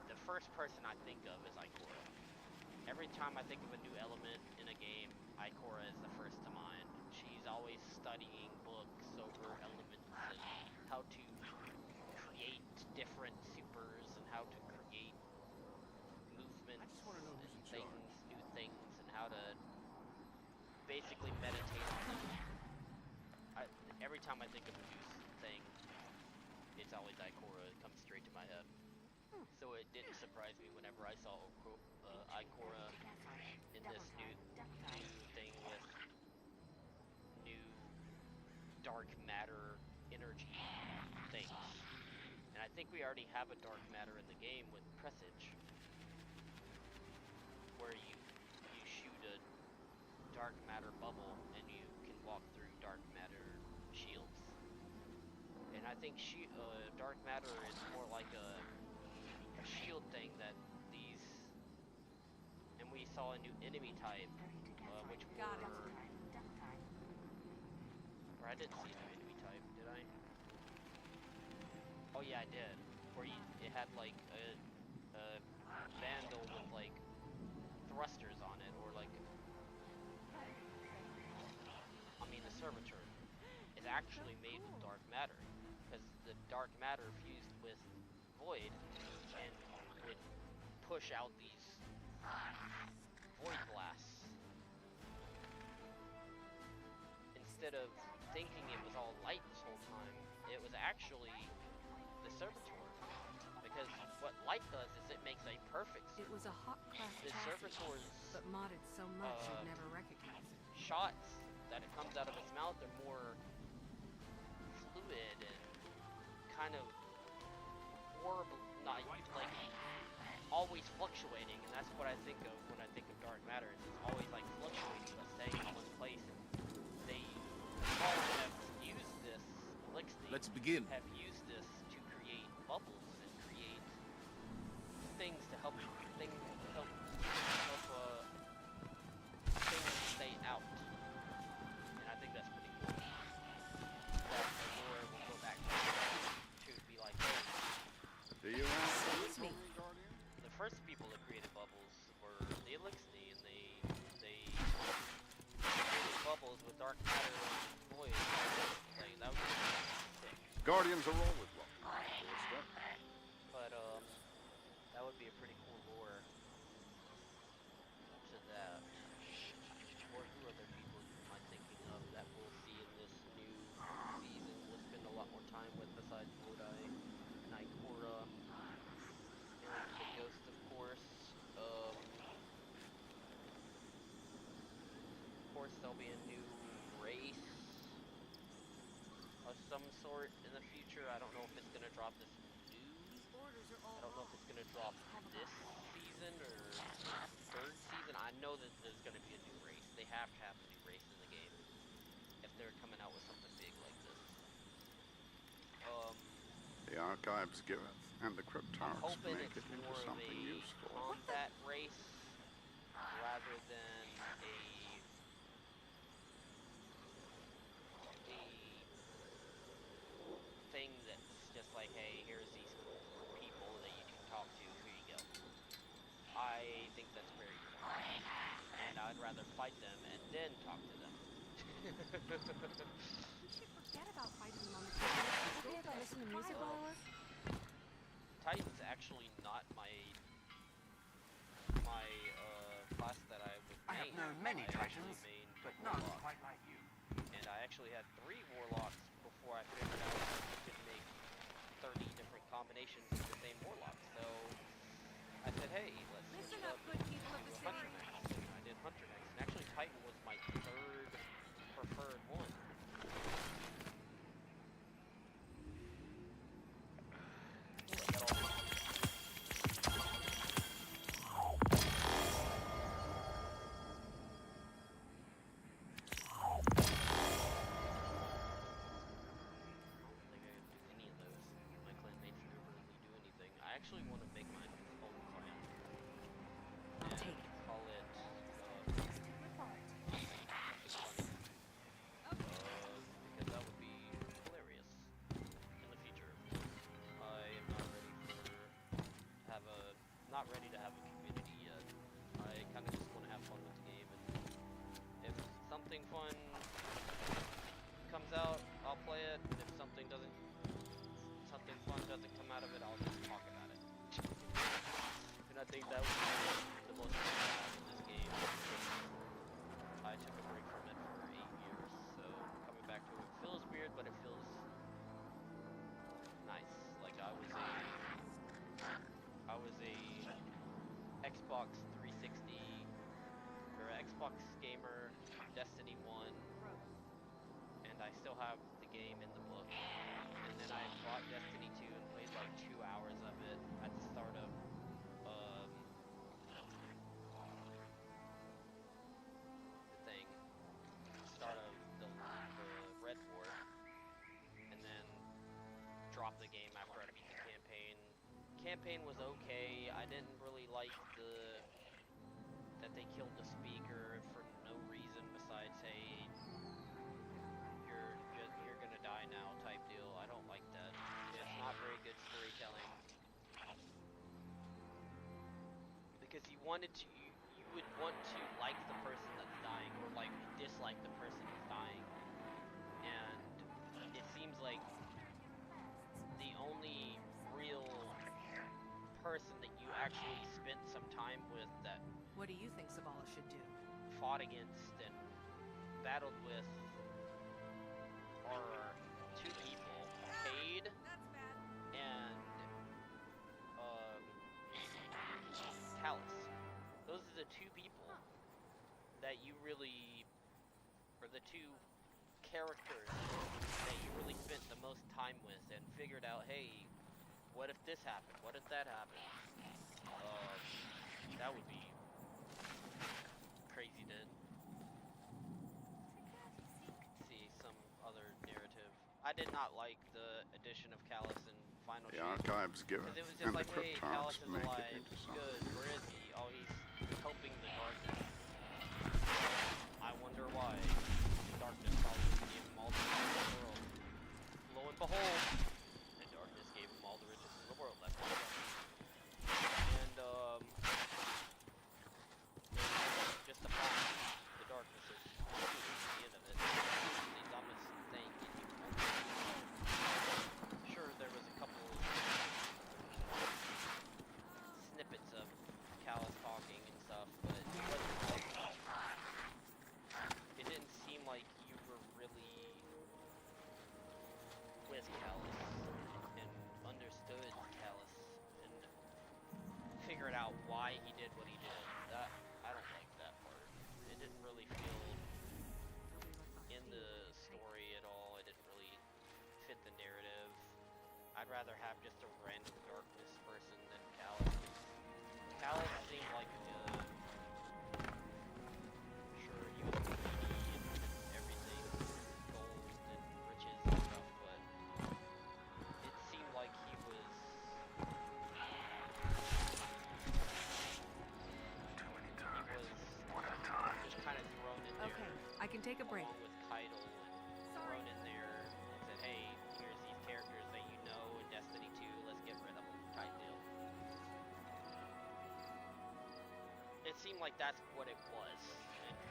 the first person I think of is Ikora. Every time I think of a new element in a game, Ikora is the first to mind. She's always studying books over elements and how to create different supers and how to create movements and things, new things, and how to basically meditate on them. Every time I think of a new thing, it's always Ikora. It comes straight to my head. So it didn't surprise me whenever I saw Ikora in this new thing with new dark matter energy things. And I think we already have a dark matter in the game with Presage, where you shoot a dark matter bubble and you can walk through dark matter shields. And I think dark matter is more like a shield thing that these, and we saw a new enemy type, which or I didn't see a new enemy type, did I? Yeah, I did. Where it had like a vandal with like thrusters on it, or like, I mean, the servitor is actually made with dark matter, because the dark matter fused with void and would push out these void blasts. Instead of thinking it was all light this whole time, it was actually the servitor. Because what light does is it makes a perfect It was a hot craft the chassis, servitor's but modded so much you'd never recognize it. shots that it comes out of its mouth are more fluid and kind of horrible, not like always fluctuating, and that's what I think of when I think of dark matter. It's always like fluctuating but staying in one place. And they all have used this, Let's begin. have used this to create bubbles and create things to help things stay out. And I think that's pretty cool. That Lore will go back to be like, hey, Do you have Excuse me. Guardian? the first people that created bubbles were the Elixni, and they created bubbles with dark matter and void. Like, that was sick. Guardians are always welcome. Cool stuff. But that would be a pretty cool lore to that. Or who other people am I thinking of that we'll see in this new season? We'll spend a lot more time with besides Lodi, Nikora, and the Ghost, of course. Of course, there'll be a new race of some sort in the future. I don't know if it's gonna drop this new. I don't know if it's gonna drop this season or third season. I know that there's gonna be a new race. They have to have a new race in the game if they're coming out with something big like this. The archives give it, and the I'm cryptarchs hoping make it's it into more of something a useful. combat race rather than a thing that's just like, hey, here's these people that you can talk to, here you go. I think that's very cool. And I'd rather fight them and then talk to them. We should forget about fighting them on the computer. We'll be able to listen to music while I work. Titan's actually not my class that I would main. I have known many I actually Titans, mained but none Warlock. quite like you. And I actually had 3 Warlocks before I figured out that you could make 30 different combinations of the same Warlock. So I said, hey, let's switch Listen it up, up good people of to the a Hunter city. Knight. And I did Hunter Knights. And actually Titan was my 3rd preferred one. Ooh, I got all these. Any of those. My clan mates never really do anything. I actually want to make my own clan. I'll And take it. call it, because that would be hilarious in the future. I am not ready to have a community yet. I kind of just want to have fun with the game, and if something fun comes out, I'll play it. If something fun doesn't come out of it, I'll just talk about it. And I think that would be the most fun I have in this game. I took a break from it for 8 years, so coming back to it feels weird, but it feels nice. Like I was a Xbox 360 or Xbox gamer, Destiny 1, and I still have the game in the book. And then I bought Destiny 2 and played like 2 hours of it at the start of the Red War, and then dropped the game after I beat the campaign. Campaign was okay. I didn't really like that they killed the speaker for no reason besides, hey, you're gonna die now type deal. I don't like that. It's not very good good storytelling. Because you wanted to, you would want to like the person that's dying, or like dislike the person who's dying. And it seems like the only real person that you actually spent some time with that What do you think Zavala should do? fought against and battled with are two people, Cade and Callus. Those are the two people that you really, or the two characters that you really spent the most time with and figured out, hey, what if this happened? What if that happened? That would be crazy to see some other narrative. I did not like the addition of Callus in Final The Shape. archives give Because it, it was just and the like, hey, Callus cryptarchs is make it alive, into something. good, where is he? Oh, he's helping the darkness. I wonder why. The darkness probably gave him all the riches in the world. Lo and behold, the darkness gave him all the riches in the world. That's what it was. And, just the fact the darkness is the end of it. The dumbest thing in human history. Sure, there was a couple snippets of Callus talking and stuff, but it wasn't like, it didn't seem like you were really with Callus and understood Callus and figured out why he did what he did. That, I don't like that part. It didn't really feel in the story at all. It didn't really fit the narrative. I'd rather have just a random darkness person than Callus. Callus seemed like sure, he was greedy and everything, gold and riches and stuff, but it seemed like he was just kind of thrown in there. Okay, I can take a break. Along with title and thrown in there and said, hey, here's these characters that you know in Destiny 2, let's get rid of them, type deal. It seemed like that's what it was.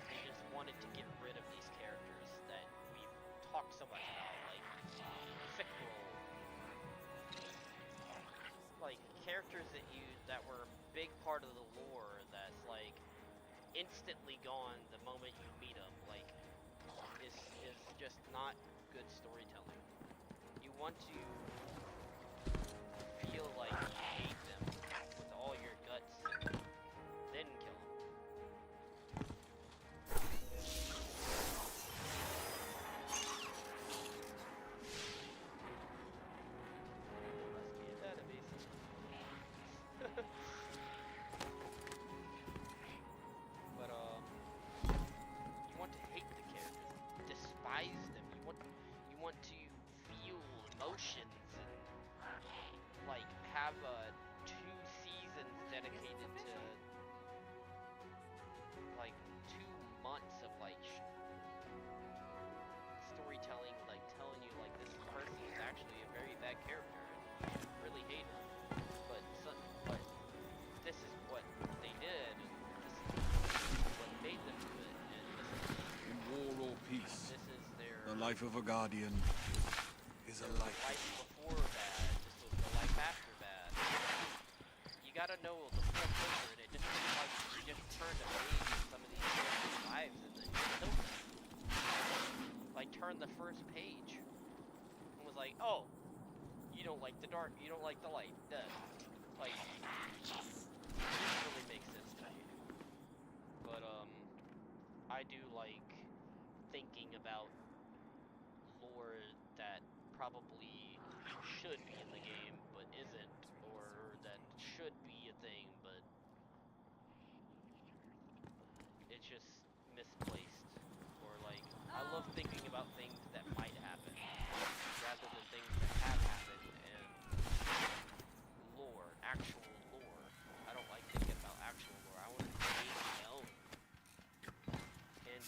They just wanted to get rid of these characters that we've talked so much about, like fictional, like characters that were a big part of the lore that's like instantly gone the moment you meet them. Like is just not good storytelling. You want to feel like you hate them with all your guts, and then kill them. Must be a database. But you want to hate the characters, despise them. You want to feel emotions and like have 2 seasons dedicated to like 2 months of like storytelling, like telling you like this person is actually a very bad character and you really hate him. But this is what they did, and this is what made them do it, and In war or peace, this is their the life of a guardian is a life. life before bad. This was the life after bad. You gotta know the full picture, and it just seems like you just turned a page in some of these characters' lives and then killed them. Like turned the first page and was like, oh, you don't like the dark, you don't like the light, dead. Like, it doesn't really make sense to me. But I do like thinking about lore that probably should be in the game but isn't, or that should be a thing but it's just misplaced. Or like, I love thinking about things that might happen rather than things that have happened, and lore, actual lore. I don't like thinking about actual lore. I want to create my own. And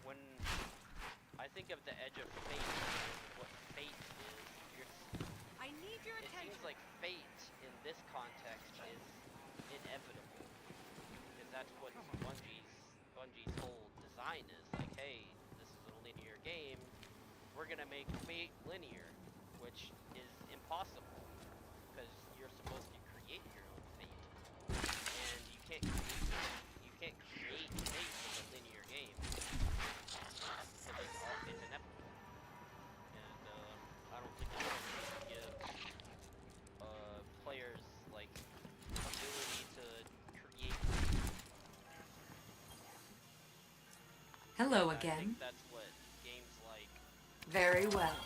when I think of the Edge of Fate, inevitable, because that's what Bungie's whole design is. Like, hey, this is a linear game. We're gonna make fate linear, which is impossible because you're supposed to create your own fate, and you can't create fate in a linear game because it's inevitable. And I don't think it's going to give players like ability to create. Hello I think again. that's what games like. Very well.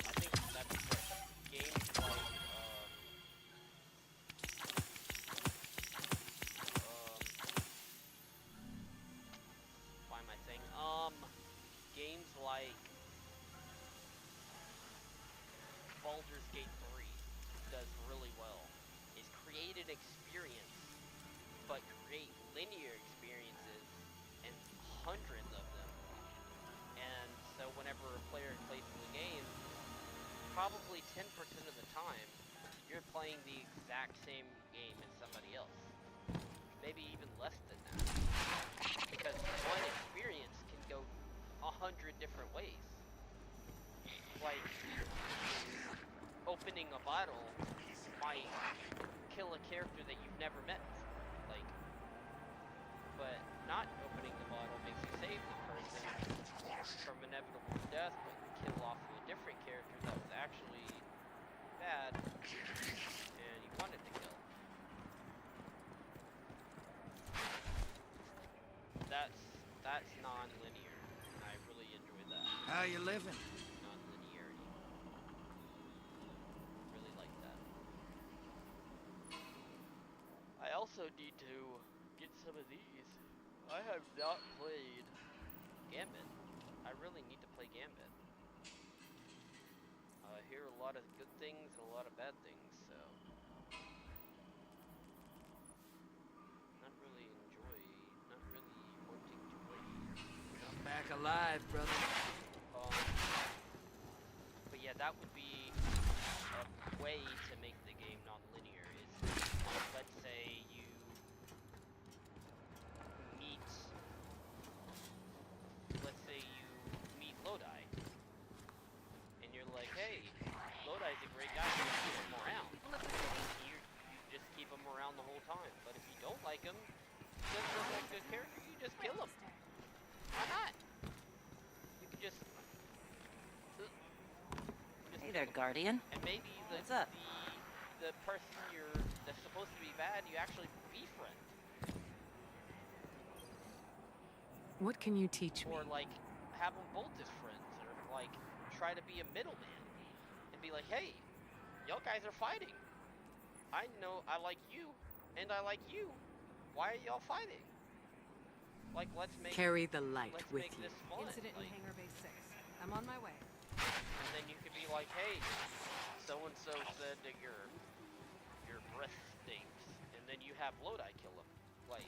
I think that's what games like. Why am I saying? Games like Baldur's Gate 3 does really well. Is create an experience, but create linear experiences and hundreds of them. And so whenever a player plays the game, probably 10% of the time, you're playing the exact same game as somebody else. Maybe even less than that. Because one experience can go 100 different ways. Like, opening a bottle might kill a character that you've never met before. Like, but not opening the bottle makes you save the person from inevitable death, but kill off a different character that was actually bad and you wanted to kill. That's non-linear, and I really enjoy that. How you living? Non-linearity. Really like that. I also need to get some of these. I have not played Gambit. I really need to play Gambit. I hear a lot of good things and a lot of bad things, so not really wanting to play. Come back alive, brother. But yeah, that would be a way to make the game non-linear. Is let's say you meet Lodi, and you're like, hey, Lodi's a great guy, you keep him around. You just keep him around the whole time. But if you don't like him, he doesn't look like a good character, you just kill him. Why not? You can just Hey there, Guardian. and maybe What's up? the person that's supposed to be bad, you actually befriend. What can you teach me? Or like have them both as friends, or like try to be a middleman and be like, hey, y'all guys are fighting. I know I like you and I like you. Why are y'all fighting? Like, let's make Carry the light let's with make you. this fun. Incident Like, in Hangar Base 6. I'm on my way. and then you could be like, hey, so and so said that your breath stinks, and then you have Lodi kill him. Like,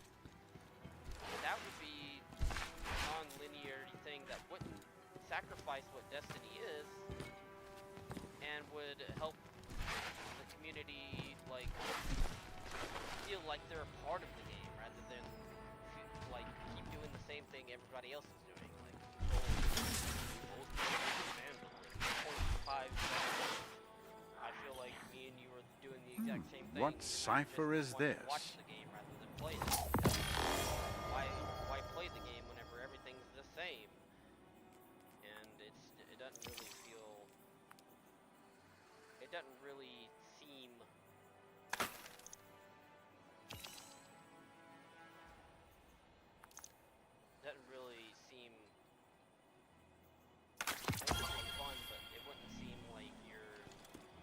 that would be a non-linearity thing that wouldn't sacrifice what Destiny is, and would help the community like feel like they're a part of the game rather than like keep doing the same thing everybody else is doing. Like, I feel like me and you are doing the exact same thing. What cipher is want to this? Watch the game rather than play it. Why play the game whenever everything's the same? And it doesn't really feel. It doesn't really seem. Doesn't really seem. It would be fun, but it wouldn't seem like you're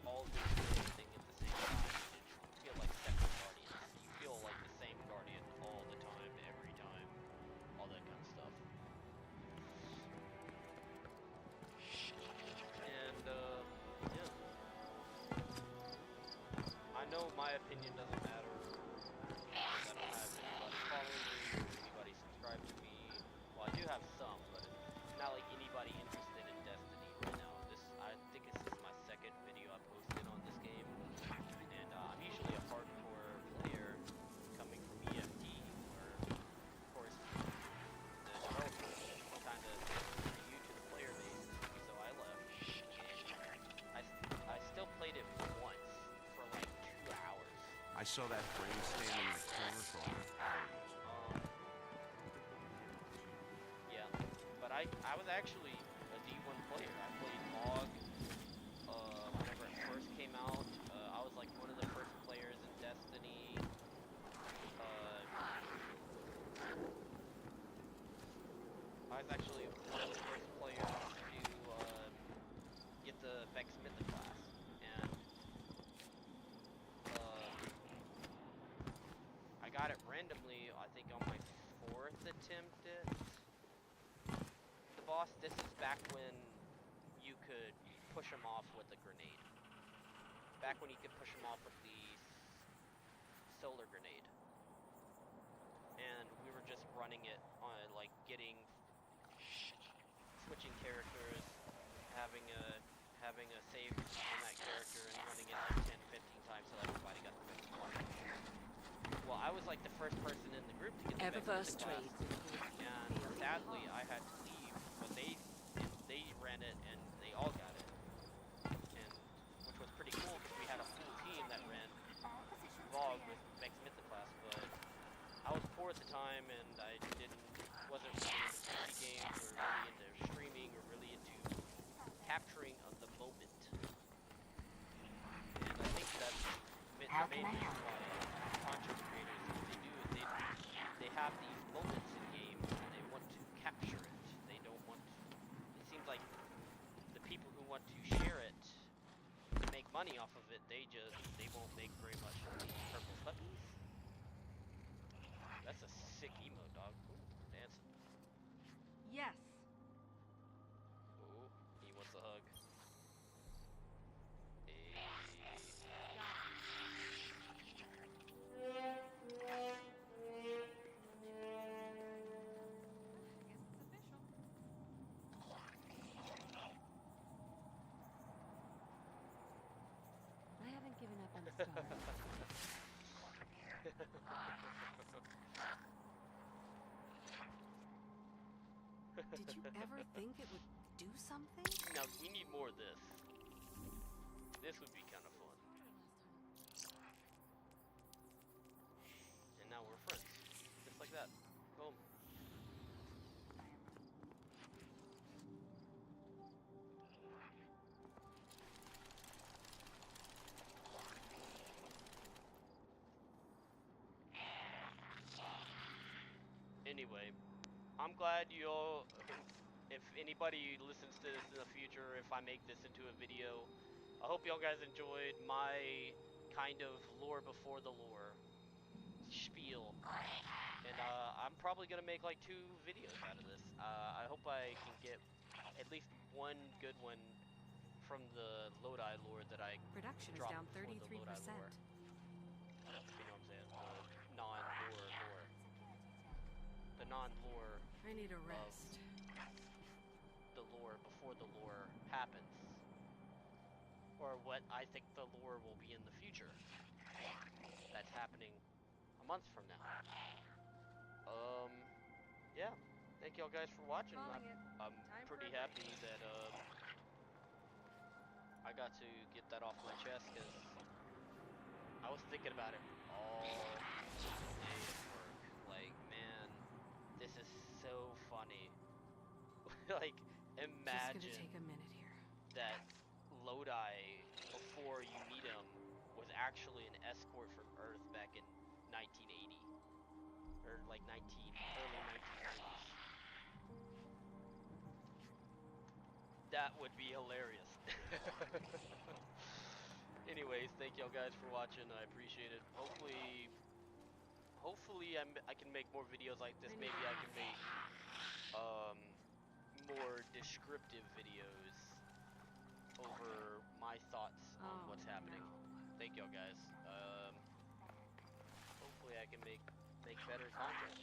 all doing the same thing at the same time. You feel like separate guardians. You feel like the same guardian all the time, every time, all that kind of stuff. And yeah. saw that frame standing in the corner for like hours. Yeah, but I was actually a D1 player. I played Log whenever it first came out. I was like one of the first players in Destiny. I was actually one of the first players to get the Vex Mythic class, and I got it randomly, I think on my 4th attempt at the boss. This is back when you could push him off with a grenade. Back when you could push him off with the solar grenade. And we were just running it on, like, switching characters, having a save on that character and running it like 10, 15 times till everybody got the Vex class. Well, I was like the first person in the group to get the Vex class, and sadly I had to leave, but they ran it and they all got it, and which was pretty cool because we had a full team that ran Vogue with Vex Mythic class, but I was poor at the time and I wasn't really into PC games or really into streaming or really into capturing of the moment. And I think that's the main reason why content creators, what they do is they have these moments in games and they want to capture it. They don't want to, it seems like the people who want to share it to make money off of it, they won't make very much of the purple puppies. That's a sick emo, dog. Ooh, dancing. Yes. Ooh, he wants a hug. Hey. I haven't given up on the stars. Did you ever think it would do something? Now, we need more of this. This would be kind of fun. And now we're friends. Just like that. Boom. Anyway, I'm glad you all, if anybody listens to this in the future, if I make this into a video, I hope y'all guys enjoyed my kind of lore before the lore spiel. And I'm probably gonna make like 2 videos out of this. I hope I can get at least one good one from the Lodi lore that I Production is dropped down before the 33%. Lodi lore. You know what I'm saying? The non-lore lore. The non-lore. I need a rest. The lore before the lore happens. Or what I think the lore will be in the future. That's happening a month from now. Yeah. Thank y'all guys for watching. I'm pretty happy that I got to get that off my chest because I was thinking about it all day at work. Like, man, this is so funny. Like, imagine Just gonna take a minute here. that Lodi, before you meet him, was actually an escort from Earth back in 1980. Or like early 1990s. That would be hilarious. Anyways, thank y'all guys for watching. I appreciate it. Hopefully I can make more videos like this. Maybe I can make more descriptive videos over my thoughts on what's happening. Thank y'all guys. Hopefully I can make better content.